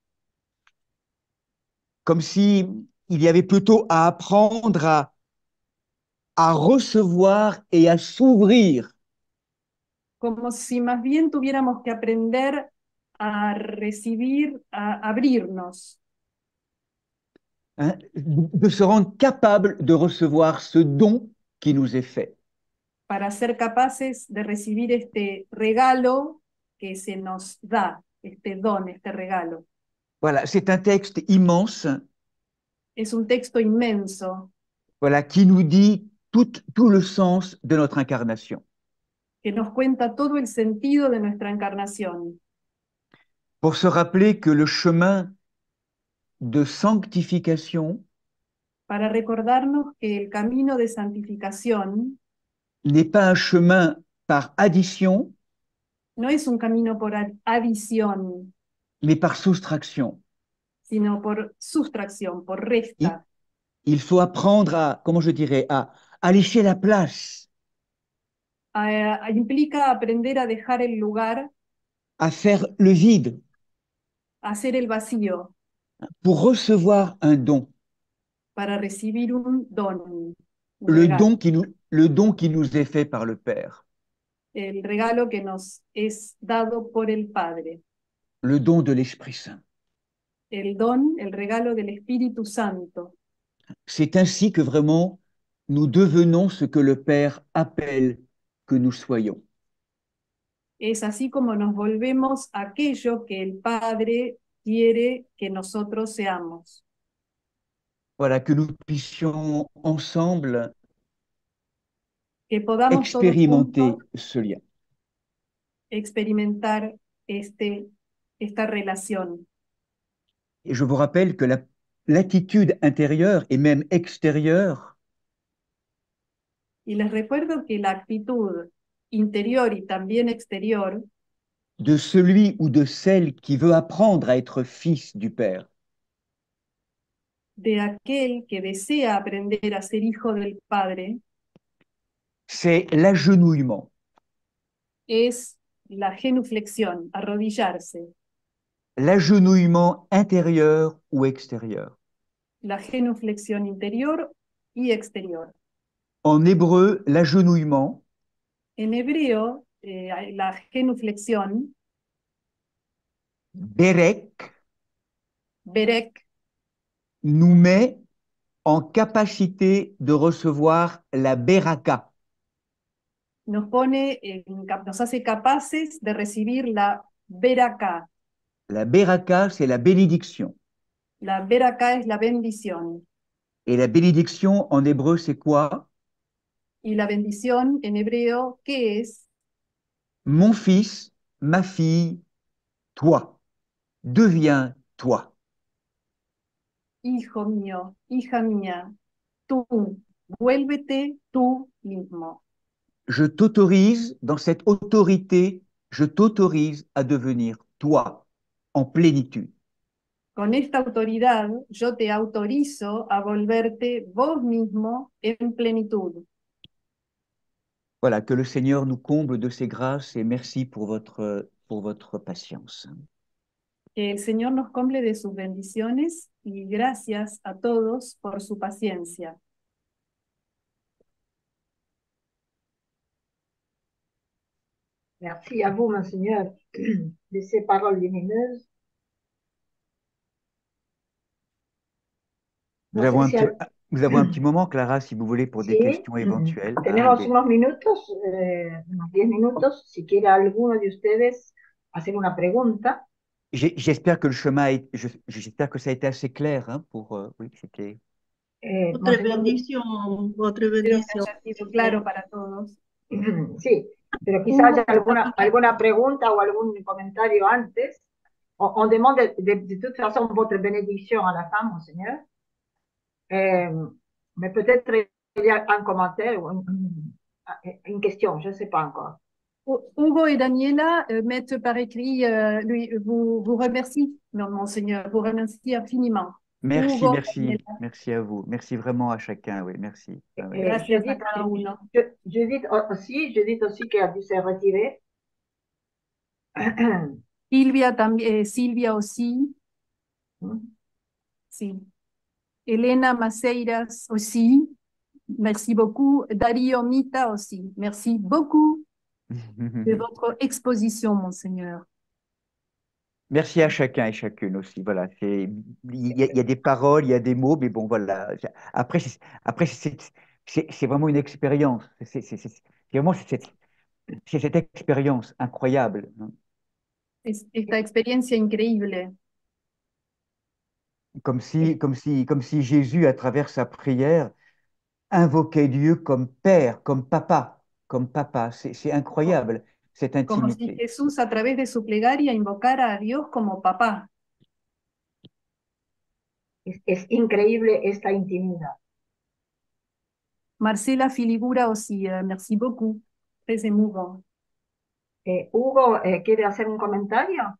Comme si il y avait plutôt à apprendre à recevoir et à s'ouvrir como si más bien tuviéramos que aprender a recibir, a abrirnos, hein, de se rendre capable de recevoir ce don qui nous est fait. para ser capaces de recibir este regalo que se nos da, este don, este regalo. Voilà, c'est un texte immense, Es un texto inmenso voilà, qui nous dit tout le sens de notre incarnation. que nos cuenta todo el sentido de nuestra encarnación, Pour se rappeler que le chemin de sanctification para recordarnos que el camino de santificación n'est pas un chemin par addition, no es un camino por adición, mais par soustraction. sino por sustracción, por Il, resta. il faut apprendre à, comment je dirais, à laisser la place, Implica aprender a dejar el lugar, à faire le vide a hacer el vacío, pour recevoir un don, para recibir un don, un le regalo, don qui nous est fait par le Père, el regalo que nos es dado por el Padre, le don de l'Esprit Saint. el don, el regalo del Espíritu Santo. C'est ainsi que vraiment nous devenons ce que le Père appelle que nous soyons. Es así como nos volvemos aquello que el Padre quiere que nosotros seamos. Voilà, que nous puissions ensemble Que podamos todos expérimenter juntos ce lien. experimentar esta relación. Et je vous rappelle que l'attitude intérieure et même extérieure Y les recuerdo que la actitud interior y también exterior de celui ou de celle qui veut apprendre à être fils du Père, de aquel que desea aprender a ser hijo del Padre c'est l'agenouillement. es la genuflexión, arrodillarse. L'agenouillement intérieur ou extérieur. La genuflexión interior y exterior. En hébreu, l'agenouillement, En hebreo, la genuflexión, berek, berek, nous met en capacité de recevoir la beraka. nos hace capaces de recibir la beraka. La beraka, c'est la bénédiction. La beraka es la bendición. Et la bénédiction en hébreu, c'est quoi? Y la bendición en hebreo, ¿qué es? Mon fils, ma fille, toi. Deviens toi. Hijo mío, hija mía, tú, vuélvete tú mismo. Je t'autorise, dans cette autorité, je t'autorise à devenir toi, en plénitude. Con esta autoridad yo te autorizo a volverte vos mismo en plenitud. Voilà, que le Seigneur nous comble de ses grâces et merci pour votre patience. Que el Señor nos comble de sus bendiciones y gracias a todos por su paciencia. Merci à vous, Monseigneur, de ces paroles lumineuses. Nous No avons sé un si, petit, nous avons un petit moment, Clara, si vous voulez, pour des sí, questions éventuelles. Hein, tenemos unos minutos, unos 10 minutos. Si quiere alguno de ustedes hacer una pregunta. J'espère que le chemin, j'espère que ça a été assez clair, hein, oui, c'était. Otra Monseñor, bendición, otra Espero que bendición. haya sido claro para todos. sí, pero quizá haya Hugo, alguna pregunta ou algún comentario antes. On demande de toute façon votre bénédiction à la fin, Monseigneur. Mais peut-être il y a un commentaire ou une question, je ne sais pas encore. Hugo et Daniela mettent par écrit, vous remercie, Monseigneur, vous remercie infiniment. Merci, Hugo, merci, Daniela, merci à vous. Merci vraiment à chacun, oui, merci. Ah, oui. gracias a cada uno. Judith aussi qui a dû se retirer. Silvia también, Silvia aussi, sí. Elena Maceiras aussi, merci beaucoup. Darío Mita aussi, merci beaucoup de votre exposition, Monseigneur. Merci à chacun et chacune aussi. Voilà, il y a des paroles, il y a des mots, mais bon, voilà. Après, c'est vraiment une expérience. Vraiment, c'est cette expérience incroyable, hein. Esta experiencia increíble. Comme si Jésus, à travers sa prière, invoquait Dieu comme Père, comme Papa, comme Papa. C'est incroyable, cette Como si intimité. Jesús a través de su plegaria invocara a Dios como papá. Es increíble esta intimidad. Marcela Filigura aussi, merci beaucoup. Très émouvant. Hugo, ¿quiere hacer un comentario?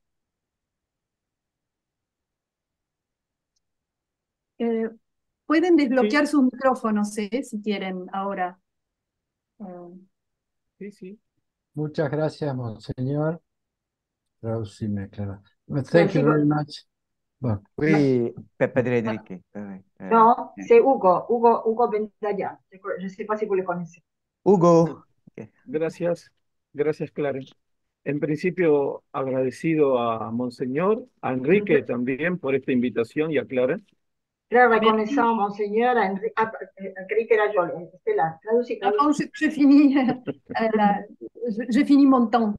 Pueden desbloquear Sí, sus micrófonos, si quieren, ahora. sí, sí. Muchas gracias, Monseñor. Traducime, claro. Well, No, thank you very much. Bueno, Oui, Padre Enrique. Ouais, ouais, no, ouais. c'est Hugo Bendaya. Je ne sais pas si vous le connaissez. Hugo. Gracias, gracias, Clara. En principio, agradecido a Monseñor, a Enrique también por esta invitación y a Clara. Très reconnaissant, Monseigneur, creí que era yo, Estela, traducí. Avant, je finis, je finis mon temps.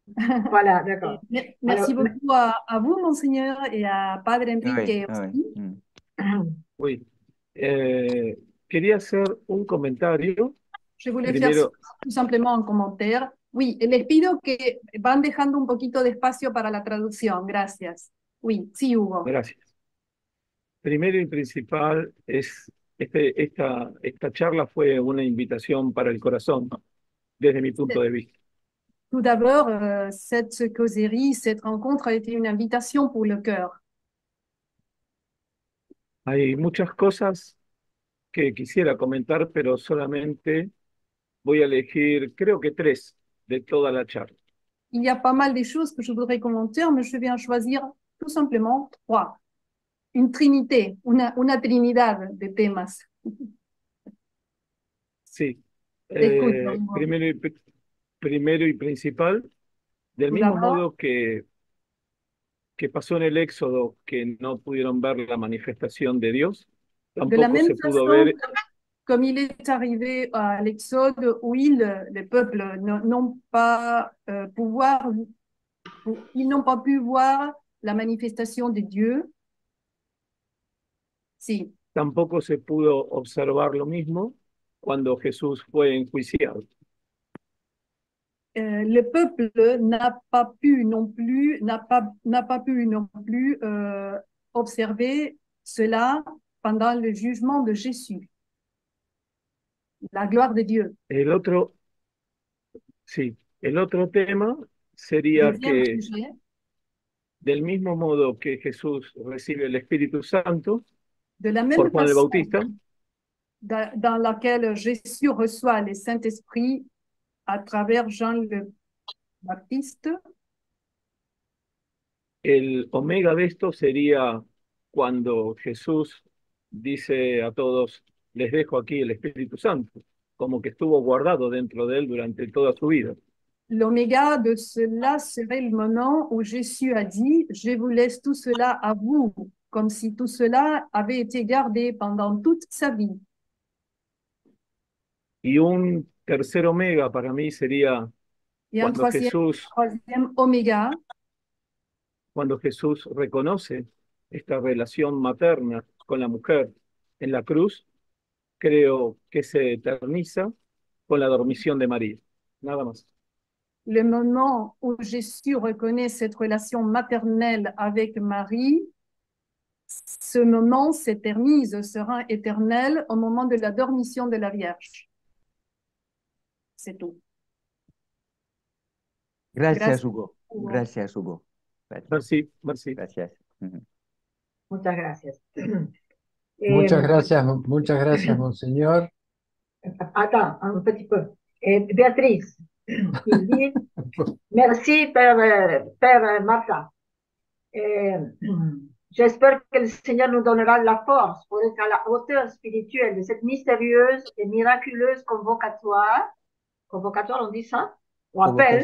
Voilà, d'accord. Merci Alors, beaucoup à vous, Monseigneur, et à Padre Enrique Oui, aussi. oui. Uy, quería hacer un comentario. Je voulais Primero, faire tout simplement un commentaire. Oui, les pido que van dejando un poquito de espacio para la traducción. Gracias. Oui, sí, Hugo. gracias. Primero y principal es, esta charla fue una invitación para el corazón, desde mi punto de vista. Tout d'abord, cette causerie, cette rencontre a été une invitation pour le cœur. Hay muchas cosas que quisiera comentar, pero solamente voy a elegir, creo que 3 de toda la charla. Il y a pas mal de choses que je voudrais commenter, mais je vais en choisir tout simplement 3. Une trinité, una trinidad de temas. Sí. Te escucho, Hugo. Primero y principal, del Tout mismo d'abord, modo que pasó en el Éxodo, que no pudieron ver la manifestación de Dios, de la tampoco même se pudo façon, ver, comme il est arrivé à l'Exode, où les peuples n'ont pas ils n'ont pas pu voir la manifestation de Dieu. Si. tampoco se pudo observar lo mismo cuando Jesús fue enjuiciado. Le peuple n'a pas pu non plus observer cela pendant le jugement de Jésus. La gloire de Dieu. El otro tema sería Deuxième que sujet, Del mismo modo que Jesús recibe el Espíritu Santo De la même por Juan el façon Bautista, dans laquelle Jésus reçoit le Saint-Esprit à travers Jean le Baptiste, el omega de esto sería cuando Jesús dice a todos, les dejo aquí el Espíritu Santo, como que estuvo guardado dentro de él durante toda su vida. l'oméga de cela serait le moment où Jésus a dit, je vous laisse tout cela à vous, comme si tout cela avait été gardé pendant toute sa vie. Y un tercer omega para mí sería Et un troisième oméga, cuando Jesús reconoce esta relación materna con la mujer en la cruz, creo que se eterniza con la dormición de María. Nada más. le moment où Jésus reconnaît cette relation maternelle avec Marie, ce moment s'éternise, sera éternel au moment de la dormition de la Vierge. C'est tout. Gracias, Hugo. Gracias, Hugo. Merci, merci. Gracias. Muchas gracias. Muchas gracias, Monseñor. Attends, un petit peu. Béatrice, il dit, merci Père Martha. J'espère que le Seigneur nous donnera la force pour être à la hauteur spirituelle de cette mystérieuse et miraculeuse convocatoire, on dit ça, ou appel,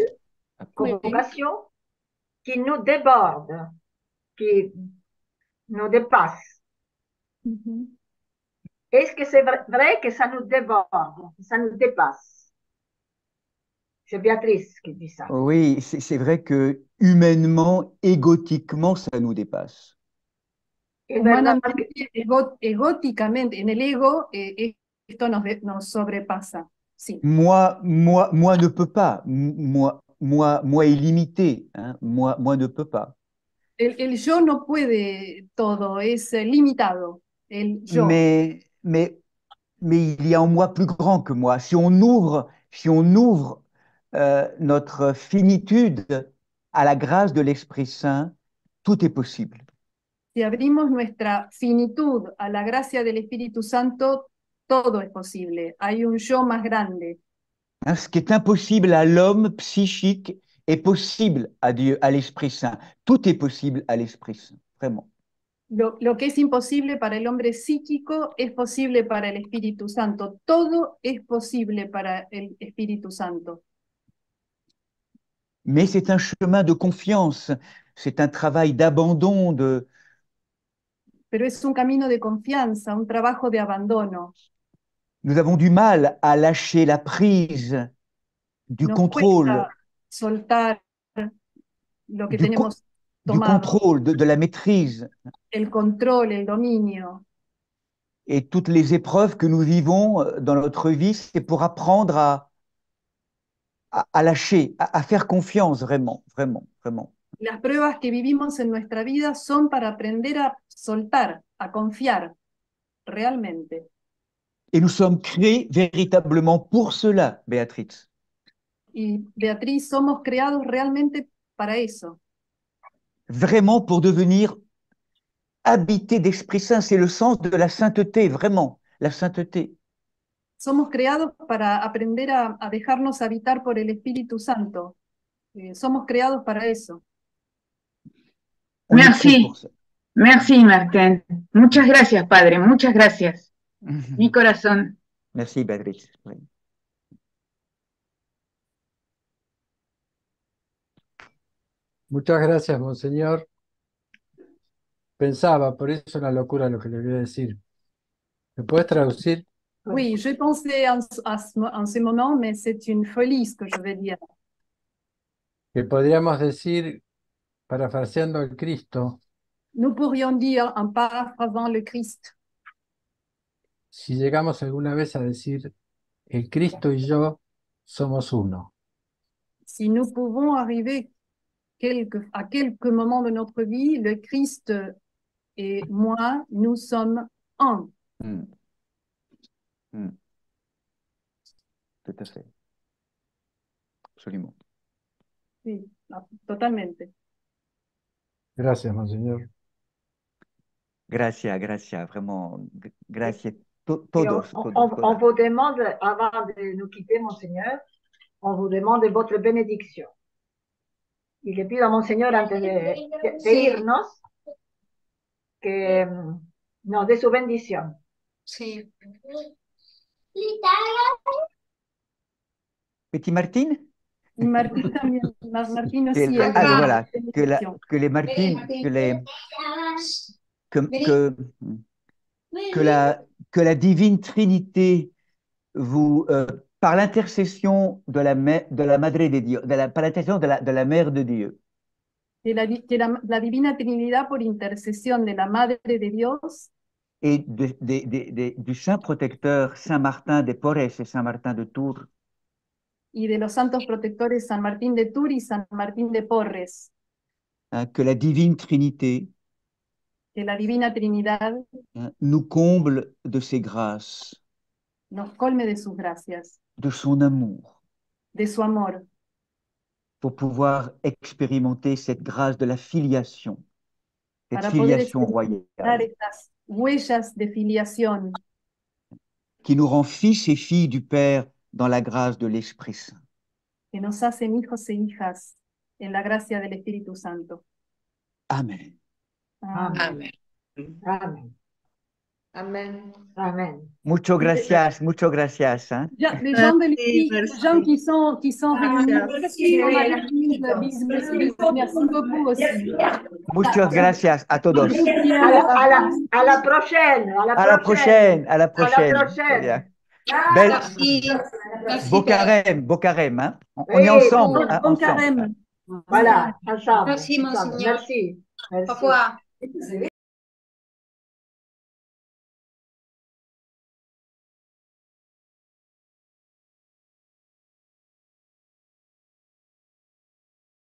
convocation, qui nous déborde, qui nous dépasse. Est-ce que c'est vrai que ça nous déborde, que ça nous dépasse? C'est Béatrice qui dit ça. Oui, c'est vrai que humainement, égotiquement, ça nous dépasse. Humanamente, egóticamente, en el ego, esto nos sobrepasa. Sí. Moi ne peux pas. Moi illimité. Hein? Moi ne peux pas. El yo no puede todo, es limitado. El yo. Mais il y a en moi plus grand que moi. Si on ouvre notre finitude à la grâce de l'Esprit Saint, tout est possible. Si abrimos nuestra finitud a la gracia del Espíritu Santo, todo es posible. Hay un yo más grande. Hein, ce qui est impossible à l'homme psychique est possible à Dieu, à l'Esprit Saint. Tout est possible à l'Esprit Saint, vraiment. Lo que es imposible para el hombre psíquico es posible para el Espíritu Santo. Todo es posible para el Espíritu Santo. Mais c'est un chemin de confiance, c'est un travail d'abandon, Pero es un camino de confianza, un trabajo de abandono. Nous avons du mal à lâcher la prise du Nos contrôle, cuesta soltar lo que tenemos du tomado, contrôle, de la maîtrise. el control, el dominio. Et toutes les épreuves que nous vivons dans notre vie, c'est pour apprendre à lâcher, à faire confiance vraiment, vraiment, vraiment. Las pruebas que vivimos en nuestra vida son para aprender a soltar, a confiar, realmente. Et nous sommes créés véritablement pour cela, Béatrice. Y Beatriz, somos creados realmente para eso. Vraiment pour devenir habités d'Esprit Saint, c'est le sens de la sainteté, vraiment, la sainteté. Somos creados para aprender a dejarnos habitar por el Espíritu Santo. Somos creados para eso. Merci. Merci, Martín. Muchas gracias, Padre. Muchas gracias. Mi corazón. Merci, Béatrice. Oui. Muchas gracias, Monseñor. Pensaba, por eso es una locura lo que le voy a decir. ¿Me puedes traducir? Oui, je pensais en ce moment, mais c'est une folie ce que je vais dire. Que podríamos decir, parafraseando al Cristo, Nous pourrions dire, en paraphrasant le Christ, si llegamos alguna vez a decir, el Cristo y yo somos uno. si nous pouvons arriver à quelques moments de notre vie, le Christ et moi, nous sommes un. Tout à fait. Absolument. Sí, totalmente. Gracias, Monseñor. Gracias, gracias, vraiment. Gracias. Et Todos, on todos. vous demande, avant de nous quitter, Monseigneur, on vous demande votre bénédiction. Y le pido a Monseñor, antes de irnos, que nos dé su bendición. Sí. Petit Martine? Y Martín también, Martín nos Que, sigue. voilà, Bendición. que les Martines, que la divine Trinité vous, par l'intercession de la Madre de Dieu, par l'intercession de la Mère de Dieu, Que la Divina Trinidad, por intercesión de la Madre de Dios et du Saint protecteur Saint Martin de Porres et Saint Martin de Tours, y de los santos protectores San Martín de Tours y San Martín de Porres, que la divine Trinité que la Divina Trinidad nous comble de ses grâces, nos colme de sus gracias, de son amour, de su amor, pour pouvoir expérimenter cette grâce de la filiation, cette para poder filiation experimentar royale, estas huellas de filiación qui nous rend fils et filles du Père dans la grâce de l'Esprit Saint. que nos hacen hijos e hijas en la gracia del Espíritu Santo. Amen. Amén. Amén. Amén. Amén. Amén. Muchas gracias, muchas gracias. Hein? Les gens, Merci, merci. qui sont réunis dans la Église, merci beaucoup aussi. Muchas gracias a todos. A la prochaine. À la prochaine, à la prochaine. À la prochaine. Bien. Belle, Merci. Merci. beau carême, hein? On Oui, est ensemble. bon, Hein, Bon ensemble. carême. Voilà, ensemble. Merci, ensemble. Monseigneur. Merci. Merci. Au revoir.